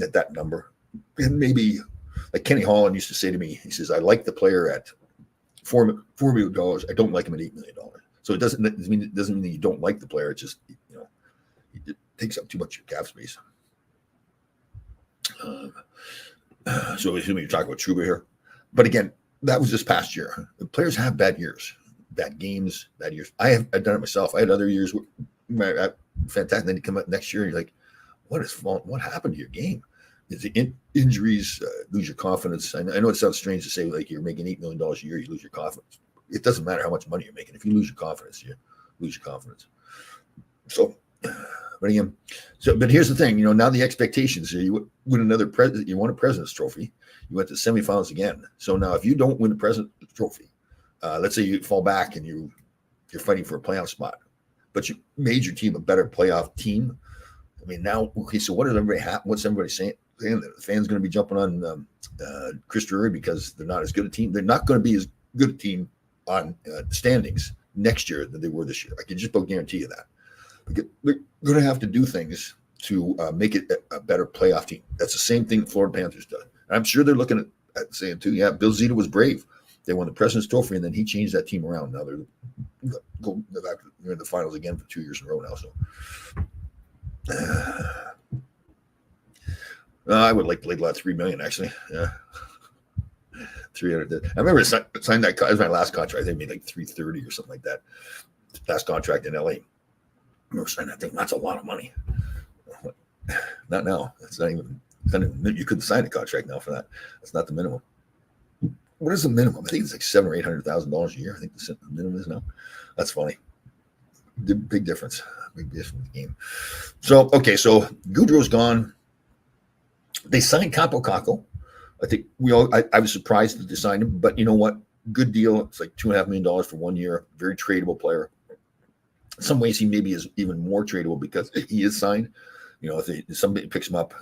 at that number? And maybe, like Kenny Holland used to say to me, he says, "I like the player at $4 million. I don't like him at $8 million." So it doesn't mean that you don't like the player. It's just it takes up too much of your cap space. So assuming you're talking about Trouba here, but again, that was this past year. The players have bad years, bad games, bad years. I've done it myself. I had other years where fantastic. Then you come up next year and you're like, what happened to your game? Is it injuries, lose your confidence? I know it sounds strange to say like you're making $8 million a year, you lose your confidence. It doesn't matter how much money you're making. If you lose your confidence, you lose your confidence. So, but again, but here's the thing. Now the expectations are you win another you won a President's Trophy. You went to semifinals again. So now if you don't win the President's Trophy, let's say you fall back and you're fighting for a playoff spot, but you made your team a better playoff team. I mean, now, okay, so what's everybody saying? The fans going to be jumping on Chris Drury because they're not as good a team. They're not going to be as good a team on standings next year than they were this year. I can just about guarantee you that. They're going to have to do things to make it a better playoff team. That's the same thing the Florida Panthers did. I'm sure they're looking at saying too, yeah, Bill Zito was brave. They won the President's Trophy, and then he changed that team around. Now they're back in the finals again for 2 years in a row now. So I would like to lay $3 million actually. Yeah, 300. I remember signed that. It was my last contract. They made like 330 or something like that. Last contract in LA. I remember signing that thing. That's a lot of money. Not now. That's not even. You couldn't sign a contract now for that. That's not the minimum. What is the minimum? I think it's like $700,000 or $800,000 a year. I think the minimum is now. That's funny. Big difference. Big difference in the game. So okay, so Goudreau's gone. They signed Capo Caco. I think I was surprised that they signed him, but you know what? Good deal. It's like $2.5 million for 1 year. Very tradable player. In some ways, he maybe is even more tradable because he is signed. If somebody picks him up,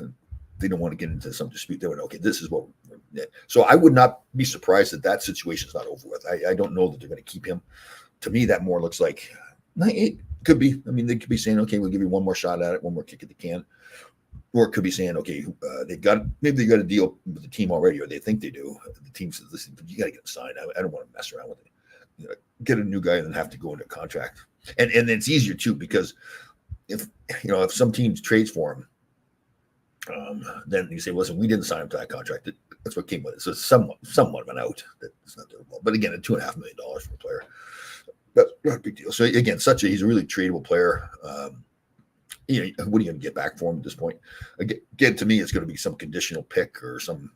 they don't want to get into some dispute. They would, okay, this is what. So I would not be surprised that situation is not over with. I don't know that they're going to keep him. To me, that more looks like it could be. I mean, they could be saying, okay, we'll give you one more shot at it, one more kick at the can. Or it could be saying, okay, they got a deal with the team already, or they think they do. The team says, listen, but you got to get him signed. I don't want to mess around with it. Get a new guy and then have to go into a contract. And it's easier too because if some team trades for him, then you say, listen, we didn't sign him to that contract. That's what came with it. So it's somewhat of an out. That's not terrible. But again, $2.5 million for a player, that's not a big deal. So again, he's a really tradable player. What are you going to get back for him at this point? Again, to me, it's going to be some conditional pick or some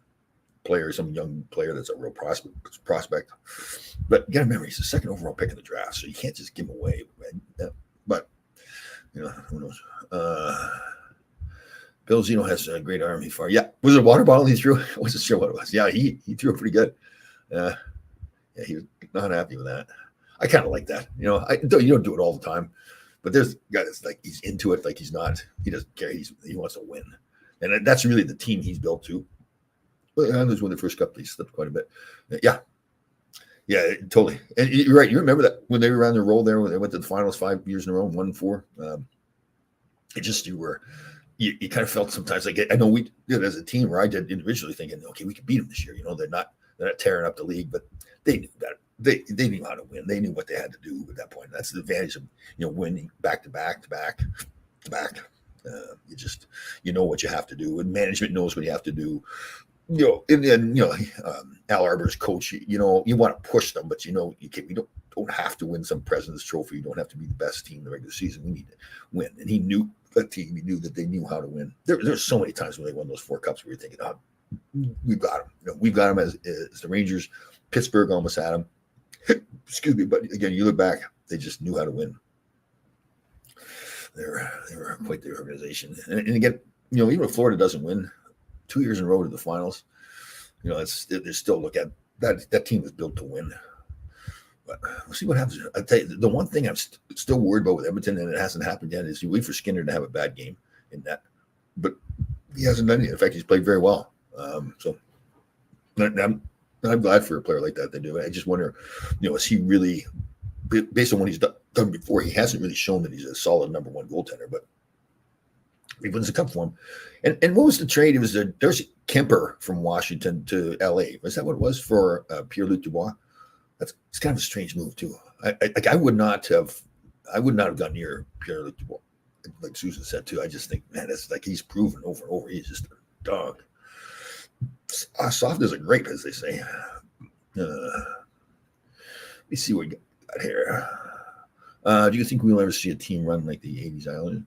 young player that's a real prospect. But you got to remember, he's the second overall pick in the draft, so you can't just give him away. But who knows? Bill Zito has a great arm. He fired. Yeah, was it a water bottle he threw? I wasn't sure what it was. Yeah, he threw it pretty good. Yeah, he was not happy with that. I kind of like that. You don't do it all the time. But there's guys like he's into it, like he's not. He doesn't care. He wants to win, and that's really the team he's built to. But I was when the first cup they slipped quite a bit. Yeah, totally. And you're right. You remember that when they were on their roll there, when they went to the finals 5 years in a row, 1-4. It just you kind of felt sometimes like I know we did as a team, or I did individually thinking, okay, we could beat them this year. They're not tearing up the league, but they knew that. They knew how to win. They knew what they had to do at that point. That's the advantage of winning back to back. You know what you have to do, and management knows what you have to do. Al Arbour's coach. You want to push them, but we don't have to win some President's Trophy. You don't have to be the best team in the regular season. We need to win, and he knew that team. He knew that they knew how to win. There's so many times when they won those 4 cups where you're thinking, oh, we've got them. We've got them as the Rangers. Pittsburgh almost had them. Excuse me, but again, you look back, they just knew how to win. They were quite the organization. And again, even if Florida doesn't win 2 years in a row to the finals, they still look at that team is built to win. But we'll see what happens. I tell you, the one thing I'm still worried about with Edmonton, and it hasn't happened yet, is you wait for Skinner to have a bad game in that, but he hasn't done it. In fact, he's played very well. So I'm glad for a player like that. They do. I just wonder, is he really, based on what he's done before, he hasn't really shown that he's a solid number 1 goaltender, but he wins the cup for him. And what was the trade? It was there's Kemper from Washington to LA. Was that what it was for Pierre-Luc Dubois? It's kind of a strange move too. I would not have gone near Pierre-Luc Dubois, like Susan said too. I just think, man, it's like he's proven over and over. He's just a dog. Soft as a grape, as they say. Let me see what we got here. Do you think we'll ever see a team run like the 80s Islanders?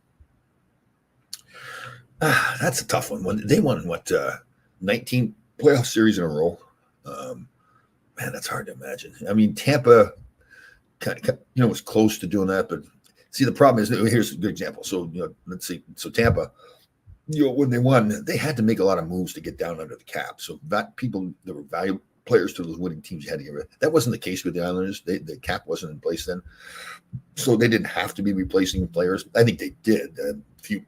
That's a tough one. When they won 19 playoff series in a row. Um, man, that's hard to imagine. I mean, Tampa, was close to doing that, but see, the problem is here's a good example. So let's see. So Tampa, when they won, they had to make a lot of moves to get down under the cap. So that people that were valuable players to those winning teams you had to get rid of. That wasn't the case with the Islanders. The cap wasn't in place then, so they didn't have to be replacing players. I think they did. A few,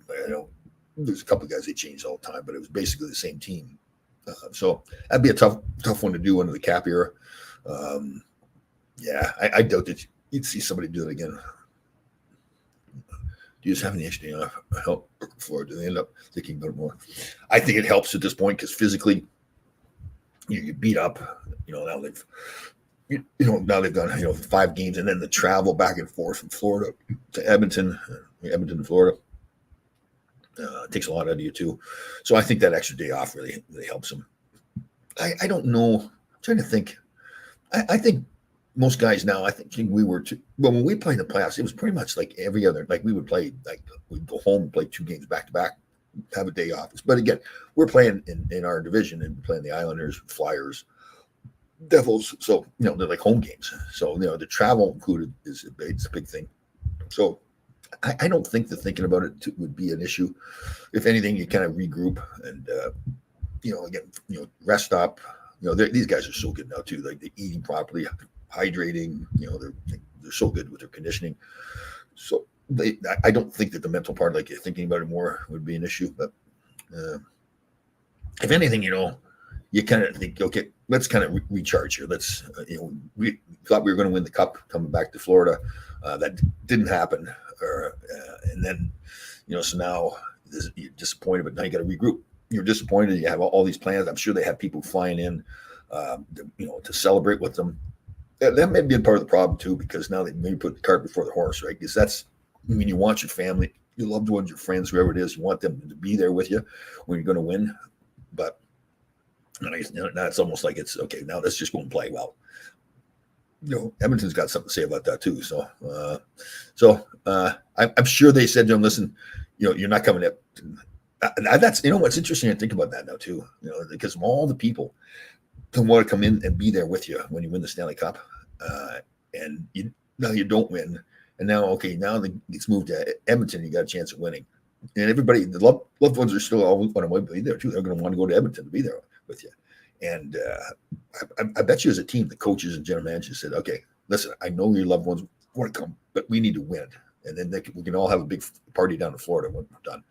there's a couple of guys they changed all the time, but it was basically the same team. So that'd be a tough one to do under the cap era. I doubt that you'd see somebody do it again. Do you just have any extra help for it? Do they end up thinking about it more? I think it helps at this point because physically, you beat up. Now they've done 5 games, and then the travel back and forth from Florida to Edmonton to Florida takes a lot out of you too. So I think that extra day off really helps them. I don't know. I'm trying to think. I think most guys now, I think we were too. Well, when we played in the playoffs, it was pretty much like every other. Like we would play, like we'd go home and play 2 games back to back, have a day off. But again, we're playing in our division and playing the Islanders, Flyers, Devils. So they're like home games. So the travel included it's a big thing. So I don't think that thinking about it would be an issue. If anything, you kind of regroup and again, rest up. These guys are so good now too. Like they're eating properly, hydrating. They're so good with their conditioning. So I don't think that the mental part, like thinking about it more, would be an issue. But if anything, you kind of think, okay, let's kind of recharge here. Let's, we thought we were going to win the cup coming back to Florida. That didn't happen. And then, so now you're disappointed, but now you got to regroup. You're disappointed. You have all these plans. I'm sure they have people flying in, to celebrate with them. That may be a part of the problem too, because now they maybe put the cart before the horse, right? Because you want your family, your loved ones, your friends, whoever it is, you want them to be there with you when you're going to win. But now it's almost like it's okay. Now let's just go and play well. Edmonton's got something to say about that too. So I'm sure they said to him, "Listen, you're not coming up." That's what's interesting to think about that now too. Because of all the people who want to come in and be there with you when you win the Stanley Cup, and now you don't win, and now it's moved to Edmonton. You got a chance of winning, and everybody, the loved ones are still always want to be there too. They're going to want to go to Edmonton to be there with you. And I bet you as a team, the coaches and general managers said, okay, listen, I know your loved ones want to come, but we need to win. And then we can all have a big party down in Florida when we're done.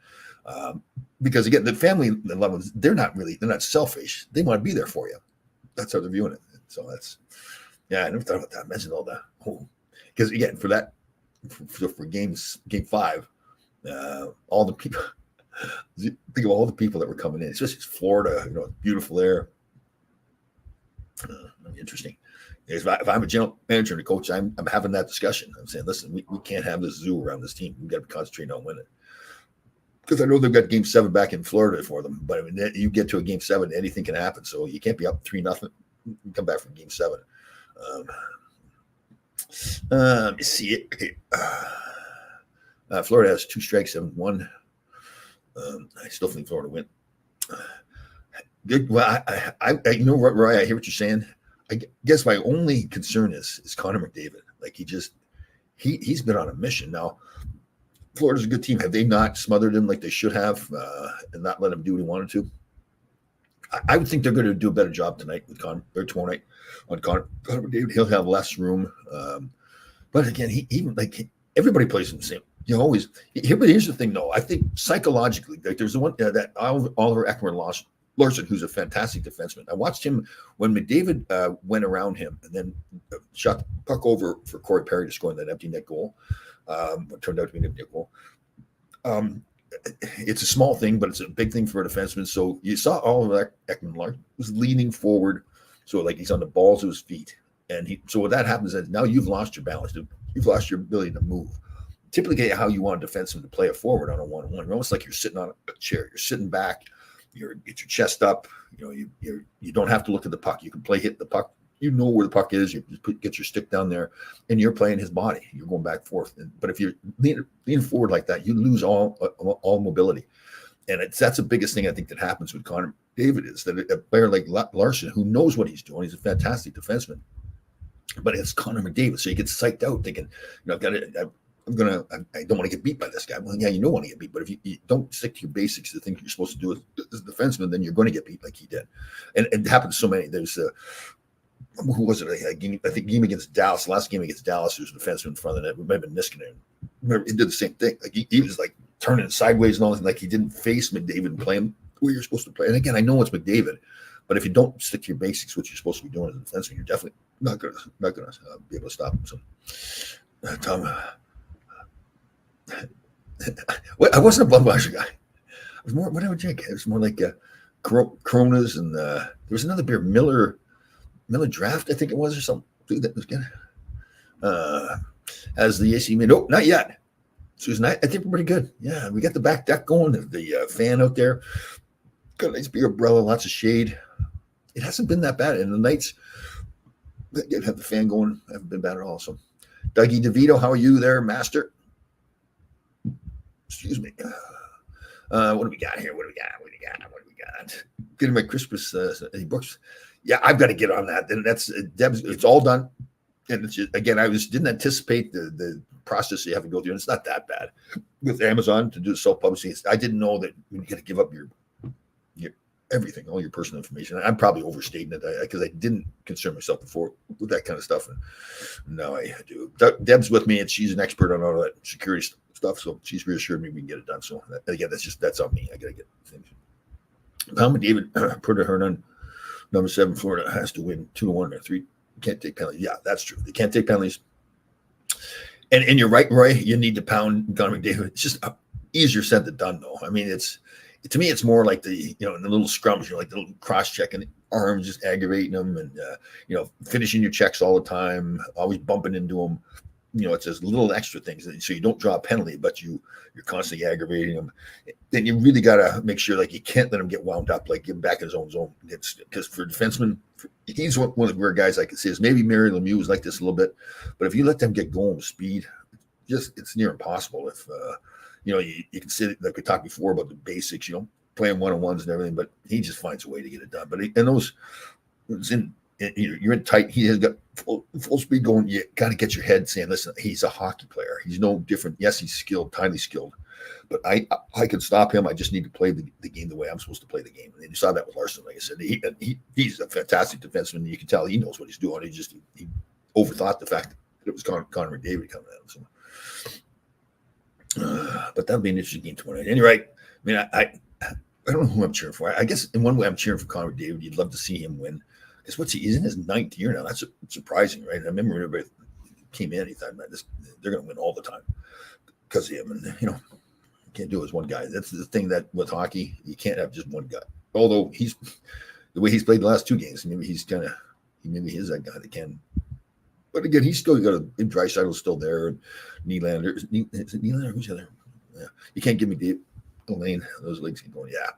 Because again, the family and the loved ones, they're not selfish. They want to be there for you. That's how they're viewing it. So I never thought about that. I mentioned all that. Because again, for game 5, all the people, think of all the people that were coming in, especially Florida, beautiful air. Interesting. If I'm a general manager and a coach, I'm having that discussion. I'm saying, listen, we can't have this zoo around this team. We've got to concentrate on winning. Because I know they've got game 7 back in Florida for them. But I mean, you get to a game 7, anything can happen. So you can't be up 3-0. Come back from game 7. Let me see it. Okay. Florida has 2 strikes, 7-1. I still think Florida win. Good. Well, I Roy, I hear what you're saying. I guess my only concern is Connor McDavid. Like he's been on a mission now. Florida's a good team. Have they not smothered him like they should have, and not let him do what he wanted to? I would think they're going to do a better job tonight with Connor, or tomorrow night on Connor McDavid. He'll have less room, but again, everybody plays in the same. But here's the thing, though. I think psychologically, like there's the one that Oliver Ekman-Larsson, who's a fantastic defenseman. I watched him when McDavid went around him and then shot the puck over for Corey Perry to score in that empty net goal. What turned out to be an empty net goal. It's a small thing, but it's a big thing for a defenseman. So you saw Oliver Ekman-Larsson was leaning forward, so like he's on the balls of his feet, and so what that happens is now you've lost your balance, you've lost your ability to move. Typically, how you want a defenseman to play a forward on a 1-on-1, almost like you're sitting on a chair, you're sitting back, get your chest up. You don't have to look at the puck. You can hit the puck. You know where the puck is. You just get your stick down there, and you're playing his body. You're going back and forth. But if you're leaning forward like that, you lose all mobility. And that's the biggest thing I think that happens with Connor David is that a player like Larson, who knows what he's doing, he's a fantastic defenseman, but it's Connor McDavid. So he gets psyched out thinking, I've got to, I don't want to get beat by this guy. Well, yeah, you don't want to get beat, but if you don't stick to your basics, the things you're supposed to do as a defenseman, then you're going to get beat like he did. And it happens so many. There's who was it? I think game against Dallas, last game against Dallas, there's a defenseman in front of the net. It might have been Niskanen. Remember, he did the same thing. Like he was like turning sideways and all, like he didn't face McDavid and play him where you're supposed to play. And again, I know it's McDavid, but if you don't stick to your basics, what you're supposed to be doing as a defenseman, you're definitely not gonna be able to stop him. So, Tom, I wasn't a blood washer guy. I was more. What I would drink? It was more like Coronas, and there was another beer, Miller Draft, I think it was, or something. Dude, that was good. As the AC made, oh, not yet. Susan, I think we're pretty good. Yeah, we got the back deck going. The fan out there, got a nice big umbrella, lots of shade. It hasn't been that bad, and the nights have the fan going haven't been bad at all. So, Dougie DeVito, how are you there, Master? Excuse me. What do we got here? What do we got? Getting my Christmas books. Yeah, I've got to get on that. And that's Deb's. It's all done. And it's just, again, didn't anticipate the process you have to go through. And it's not that bad with Amazon to do self-publishing. I didn't know that you got to give up your everything, all your personal information. I'm probably overstating it because I didn't concern myself before with that kind of stuff. And now I do. Deb's with me, and she's an expert on all that security stuff. So she's reassured me we can get it done. So again, that's on me. I got to get things. Palmer David, Puerto Hernan, number 7, Florida has to win 2-1 or 3. Can't take penalties. Yeah, that's true. They can't take penalties. And you're right, Roy. You need to pound Connor McDavid. It's just easier said than done, though. I mean, to me, it's more like in the little scrums, like the little cross-checking arms, just aggravating them, and finishing your checks all the time, always bumping into them. It's those little extra things, so you don't draw a penalty, but you're constantly aggravating them. Then you really got to make sure, like, you can't let him get wound up, like get him back in his own zone. Because for defensemen, he's one of the rare guys I can say is maybe Mary Lemieux was like this a little bit, but if you let them get going with speed, it's near impossible. If you can sit like we talked before about the basics, playing one-on-ones and everything, but he just finds a way to get it done. But you're in tight. He has got full speed going. You got to get your head saying, listen, he's a hockey player. He's no different. Yes, he's skilled, highly skilled, but I can stop him. I just need to play the game the way I'm supposed to play the game. And you saw that with Larson. Like I said, he's a fantastic defenseman. You can tell he knows what he's doing. He overthought the fact that it was Connor McDavid coming at him. So, but that'll be an interesting game tomorrow night. Anyway, I mean, I don't know who I'm cheering for. I guess in one way I'm cheering for Connor McDavid. You'd love to see him win. Because he's in his 9th year now. That's surprising, right? I remember everybody came in, he thought, man, they're going to win all the time because of him. And, you can't do it as one guy. That's the thing that with hockey, you can't have just one guy. Although the way he's played the last 2 games, maybe he is that guy that can. But again, he's still got Draisaitl still there. And Nylander. Is it Nylander? Who's the other? Yeah. You can't give me Dave Elaine. Those legs keep going. Yeah.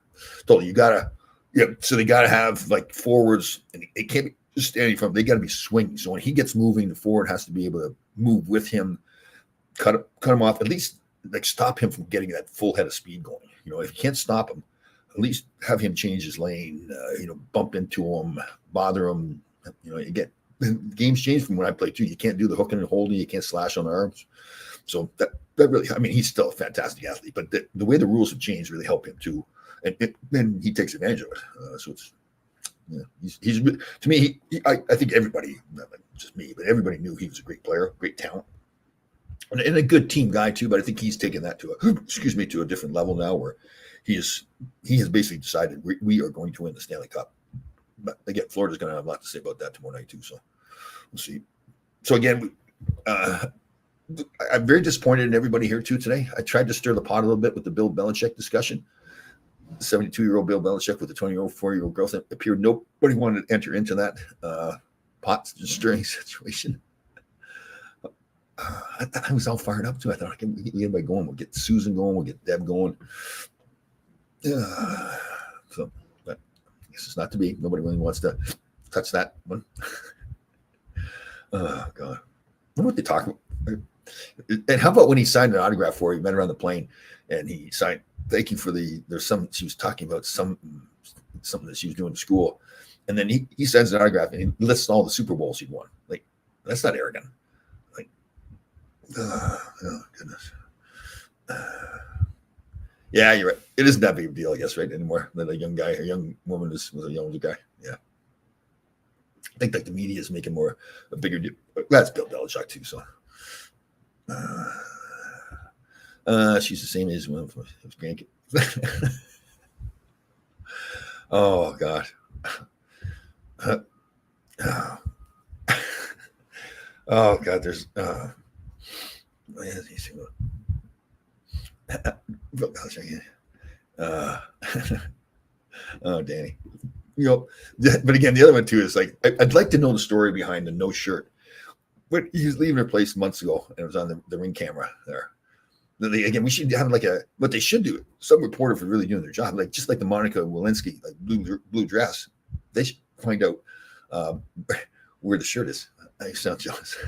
Totally. You got to. Yeah, so they got to have like forwards, and it can't be just standing from. They got to be swinging. So when he gets moving, the forward has to be able to move with him, cut him off, at least like stop him from getting that full head of speed going. If you can't stop him, at least have him change his lane. Bump into him, bother him. You get the game's changed from when I played too. You can't do the hooking and holding. You can't slash on the arms. So that really, I mean, he's still a fantastic athlete, but the way the rules have changed really help him too. And he takes advantage of it. So it's, he's to me. I think everybody, not just me, but everybody knew he was a great player, great talent, and a good team guy too. But I think he's taken that to a different level now, where he has basically decided we are going to win the Stanley Cup. But again, Florida's going to have a lot to say about that tomorrow night too. So we'll see. So again, I'm very disappointed in everybody here too today. I tried to stir the pot a little bit with the Bill Belichick discussion. 72-year-old Bill Belichick with a 4-year-old girl. It appeared nobody wanted to enter into that pot stirring situation. I was all fired up too. I thought I can get everybody going. We'll get Susan going. We'll get Deb going. So, but I guess it's not to be. Nobody really wants to touch that one. Oh God, I wonder what they talk about. And how about when he signed an autograph for you? He met her on the plane, and he signed thank you for she was talking about something that she was doing in school. And then he sends an autograph and he lists all the Super Bowls he won. Like, that's not arrogant. Like, oh goodness. Yeah, you're right. It isn't that big of a deal, I guess, right? Anymore. That a young woman was a young guy. Yeah. I think like the media is making a bigger deal. That's Bill Belichick too. So she's the same age as one of his grandkids. Oh God. Oh God, there's Bill Belichick. Oh, Danny. But again, the other one too is like I'd like to know the story behind the no shirt. But he's leaving her place months ago, and it was on the ring camera there. Again, we should have what they should do. Some reporter for really doing their job, like just like the Monica Lewinsky, like blue dress. They should find out where the shirt is. I sound jealous.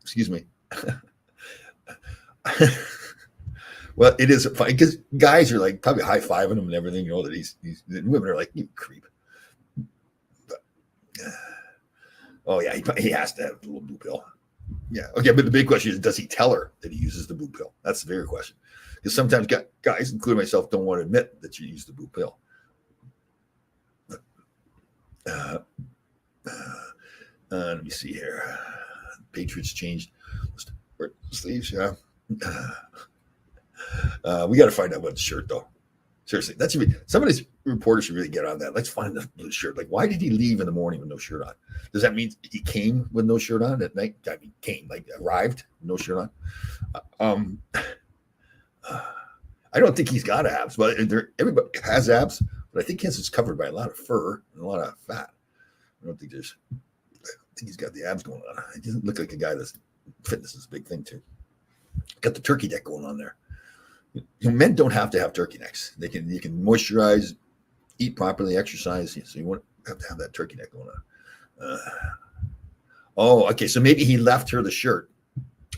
Excuse me. Well, it is funny because guys are like probably high fiving him and everything. You know that he's women are like, you creep. But, oh yeah, he has to have the little blue pill. Yeah, okay, but the big question is, does he tell her that he uses the blue pill? That's the bigger question. Because sometimes guys, including myself, don't want to admit that you use the blue pill. Let me see here. Patriots changed sleeves. Yeah. We got to find out what the shirt though. Seriously, some of these reporters should really get on that. Let's find the blue shirt. Like, why did he leave in the morning with no shirt on? Does that mean he came with no shirt on at night? I mean, arrived with no shirt on. I don't think he's got abs, but everybody has abs. But I think his is covered by a lot of fur and a lot of fat. I think he's got the abs going on. He doesn't look like a guy that's fitness is a big thing too. Got the turkey neck going on there. Men don't have to have turkey necks. You can moisturize, eat properly, exercise. So you won't have to have that turkey neck going on. Okay. So maybe he left her the shirt.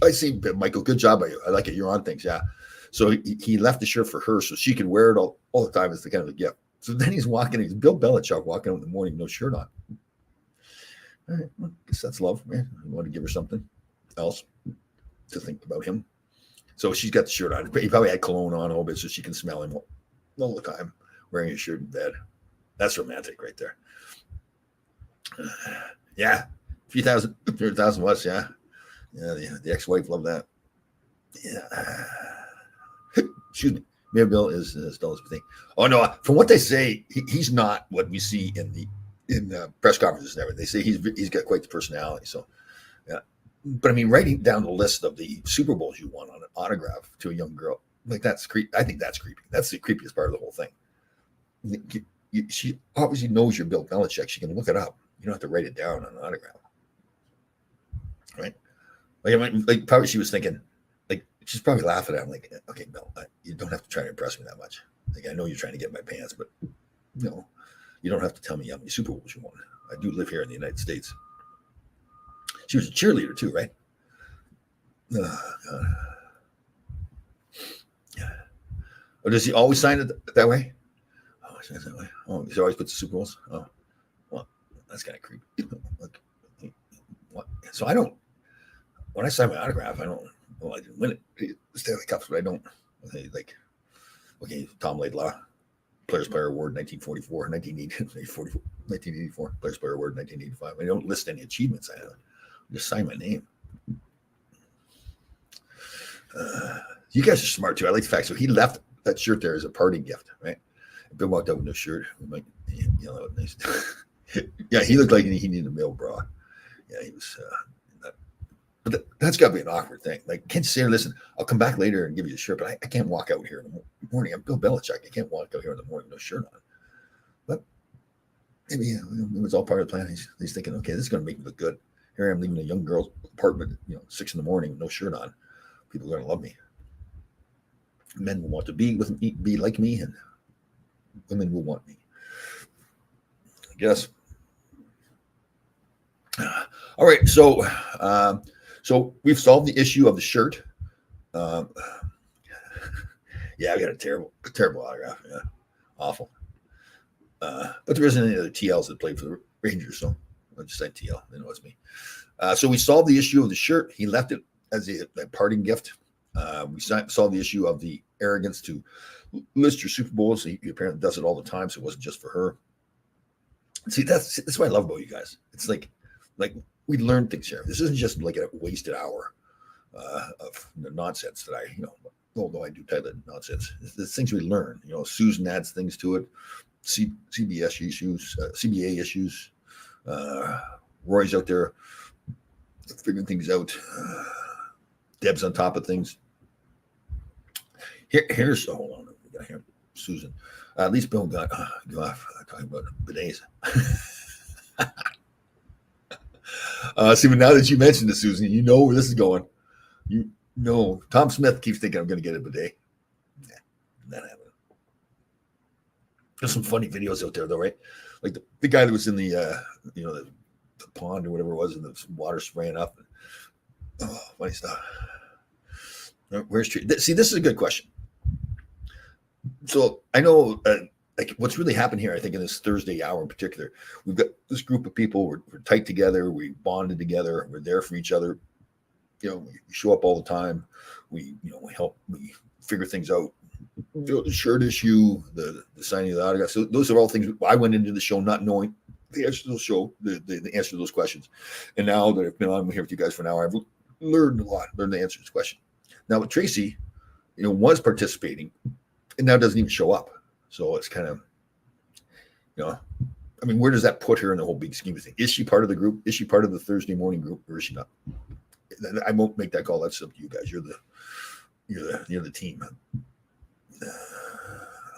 I see, Michael. Good job by you. I like it. You're on things. Yeah. So he left the shirt for her so she could wear it all the time as the kind of a gift. So then he's Bill Belichick walking out in the morning, no shirt on. All right. Well, I guess that's love, man. You want to give her something else to think about him. So she's got the shirt on. He probably had cologne on a little bit so she can smell him all the time, wearing his shirt in bed. That's romantic right there. Yeah. A few thousand watts, yeah. Yeah, the ex-wife loved that. Yeah. Excuse me. Maybe Bill is dull as a thing. Oh, no. From what they say, he's not what we see in the press conferences and everything. They say he's got quite the personality. So, yeah. But I mean, writing down the list of the Super Bowls you won on an autograph to a young girl, like that's creepy. I think that's creepy. That's the creepiest part of the whole thing. She obviously knows you're Bill Belichick. She can look it up. You don't have to write it down on an autograph, right? Like probably she was thinking, like she's probably laughing at him, like, okay, Bill, you don't have to try to impress me that much. Like I know you're trying to get my pants, but you don't have to tell me how many Super Bowls you won. I do live here in the United States. She was a cheerleader too, right? Oh, yeah. Or does he always sign it that way? Oh, he signs that way. Oh, he always puts the Super Bowls. Oh, well, that's kind of creepy. What? So when I sign my autograph, I didn't win it. Stanley Cups, but I don't. Tom Laidlaw, Players Player Award 1944, 1984, Players Player Award 1985. I don't list any achievements I have. Just sign my name. You guys are smart too. I like the fact. So he left that shirt there as a party gift, right? Bill walked out with no shirt. Nice. Yeah, he looked like he needed a male bra. Yeah, he was. But that's got to be an awkward thing. Like, can't you say, listen, I'll come back later and give you a shirt, but I can't walk out here in the morning. I'm Bill Belichick. I can't walk out here in the morning with no shirt on. But maybe it was all part of the plan. He's thinking, okay, this is going to make me look good. Here I am leaving a young girl's apartment, 6 in the morning, no shirt on. People are going to love me. Men will want to be with me, be like me, and women will want me. I guess. All right, so we've solved the issue of the shirt. Yeah, I got a terrible autograph. Yeah, awful. But there isn't any other TLs that played for the Rangers, so I'll just say TL. They know it's me. So we solved the issue of the shirt. He left it as a parting gift. We solved the issue of the arrogance to list your Super Bowls. He apparently does it all the time, so it wasn't just for her. See, that's what I love about you guys. It's like we learn things here. This isn't just like a wasted hour of nonsense that although I do title it nonsense. It's things we learn. Susan adds things to it. CBS issues, CBA issues. Roy's out there figuring things out. Deb's on top of things. Here's hold on. We got here, Susan. At least Bill got off talking about bidets. See, but now that you mentioned it, Susan, you know where this is going. You know, Tom Smith keeps thinking I'm going to get a bidet. Yeah, not happening. There's some funny videos out there, though, right? Like the guy that was in the pond or whatever it was, and the water spraying up. Oh, funny stuff. Where's Tree? See, this is a good question. So I know like what's really happened here, I think in this Thursday hour in particular, we've got this group of people, we're tight together, we bonded together, we're there for each other. We show up all the time. We help, we figure things out. The shirt issue, the signing of the autograph. So those are all things I went into the show not knowing the answer to the show, the answer to those questions. And now that I've been on here with you guys for an hour, I've learned a lot, learned the answer to this question. Now with Tracy, was participating and now doesn't even show up. So it's kind of, where does that put her in the whole big scheme of things? Is she part of the group? Is she part of the Thursday morning group, or is she not? I won't make that call. That's up to you guys. You're the team.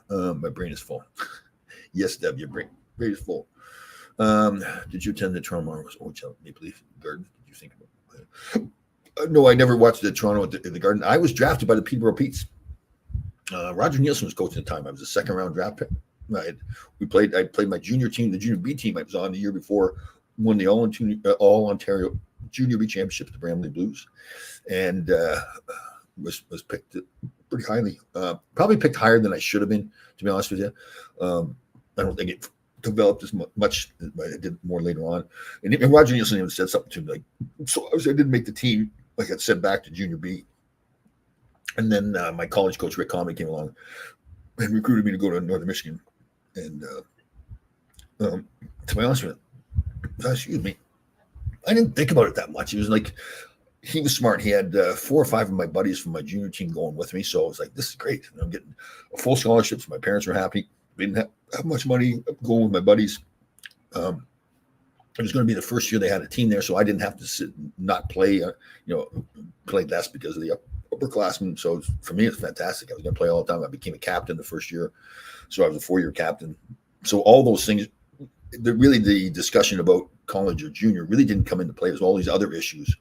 My brain is full. Yes, Deb, your brain is full. Did you attend the Toronto Maple Leaf Garden? Did you think about it? No, I never watched the Toronto at the Garden. I was drafted by the Peterborough Petes. Roger Nielsen was coaching at the time. I was a second round draft pick. I played my junior team, the junior B team I was on the year before, won the All Ontario Junior B Championship with the Bramley Blues, and was picked pretty highly. Probably picked higher than I should have been, to be honest with you. I don't think it developed as much as I did more later on. And Roger Nielsen even said something to me like, so I didn't make the team, like I sent back to junior B. And then my college coach, Rick Conley, came along and recruited me to go to Northern Michigan. And to be honest with you, excuse me, I didn't think about it that much. It was like, he was smart. He had 4 or 5 of my buddies from my junior team going with me. So I was like, this is great. I'm getting a full scholarship. So my parents were happy. We didn't have much money going with my buddies. It was going to be the first year they had a team there. So I didn't have to sit and not play, play less because of the upperclassmen. So for me, it's fantastic. I was going to play all the time. I became a captain the first year. So I was a 4-year captain. So all those things, the discussion about college or junior really didn't come into play. It was all these other issues.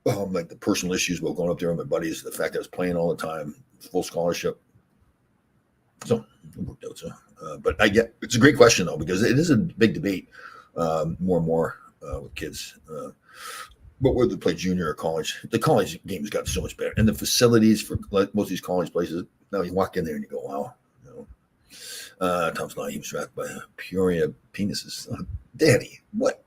Like the personal issues about going up there with my buddies, the fact that I was playing all the time, full scholarship. So it worked out. So, but it's a great question though, because it is a big debate more and more with kids. But whether they play junior or college, the college game has gotten so much better, and the facilities for most of these college places. Now you walk in there and you go, wow. Tom's not. He was drafted by Peoria Penises. Daddy, what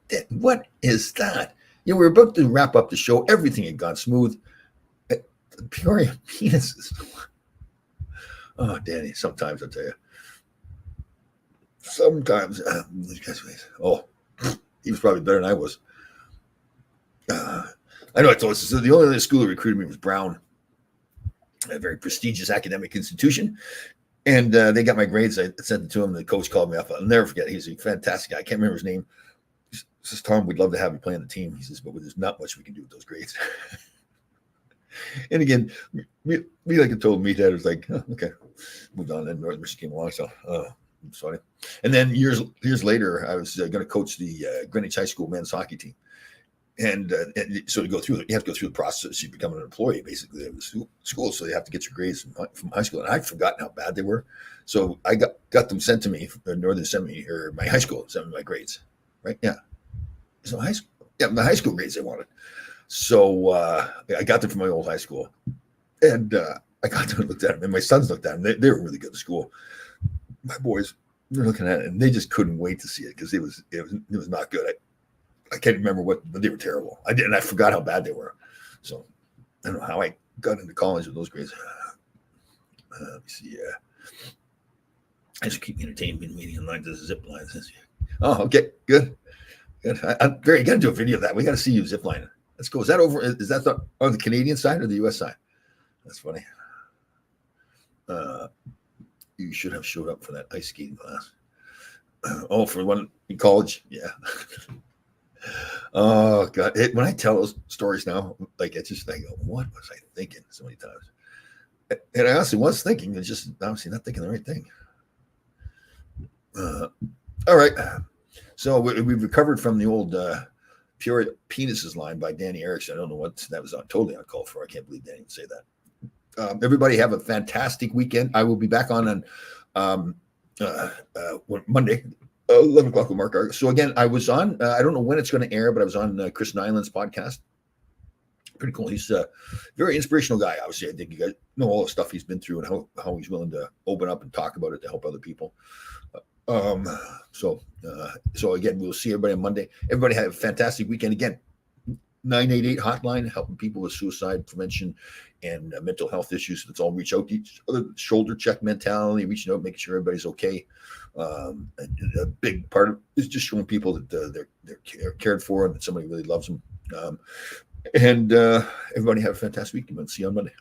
is that? We're about to wrap up the show. Everything had gone smooth. Peoria Penises. Oh, Danny, sometimes I'll tell you. Sometimes, he was probably better than I was. I know I told you, so the only other school that recruited me was Brown, a very prestigious academic institution. And they got my grades. I sent it to him. The coach called me up. I'll never forget. He's a fantastic guy. I can't remember his name. He says, Tom, we'd love to have you play on the team. He says, but there's not much we can do with those grades. And again, me like I told me, Dad was like, oh, okay, moved on. And Northern Michigan came along. So it's funny. And then years later, I was going to coach the Greenwich High School men's hockey team. And so you have to go through the process. You become an employee basically of the school. So you have to get your grades from high school. And I'd forgotten how bad they were. So I got them sent to me. Northern sent me, or my high school sent me my grades. Right? Yeah. So high school. Yeah, my high school grades they wanted. So I got them from my old high school. And I got to look at them, and my sons looked at them. They were really good at school. My boys, they're looking at it, and they just couldn't wait to see it because it was not good. I can't remember what, but they were terrible. I forgot how bad they were. So I don't know how I got into college with those grades. Let me see. I just keep entertaining meeting in lines as zip lines. Oh, okay, good. I'm very got to do a video of that. We got to see you zip line. Let's go. Is that over? Is that on the Canadian side or the U.S. side? That's funny. You should have showed up for that ice skating class. Oh, for one in college, yeah. Oh God! When I tell those stories now, like it's just like, what was I thinking so many times? And I honestly was thinking, it's just obviously not thinking the right thing. All right. So we've recovered from the old Pure Penises line by Danny Erickson. I don't know what that was totally uncalled for. I can't believe Danny would say that. Everybody have a fantastic weekend. I will be back on Monday, 11 o'clock with Mark Argus. So again, I was on, I don't know when it's going to air, but I was on Chris Nyland's podcast. Pretty cool. He's a very inspirational guy. Obviously, I think you guys know all the stuff he's been through and how he's willing to open up and talk about it to help other people. So again, we'll see everybody on Monday. Everybody have a fantastic weekend. Again, 988 hotline, helping people with suicide prevention and mental health issues. Let's all reach out to each other. Shoulder check mentality, reaching out, making sure everybody's okay. And a big part of it is just showing people that they're cared for and that somebody really loves them. And everybody have a fantastic weekend. See you on Monday.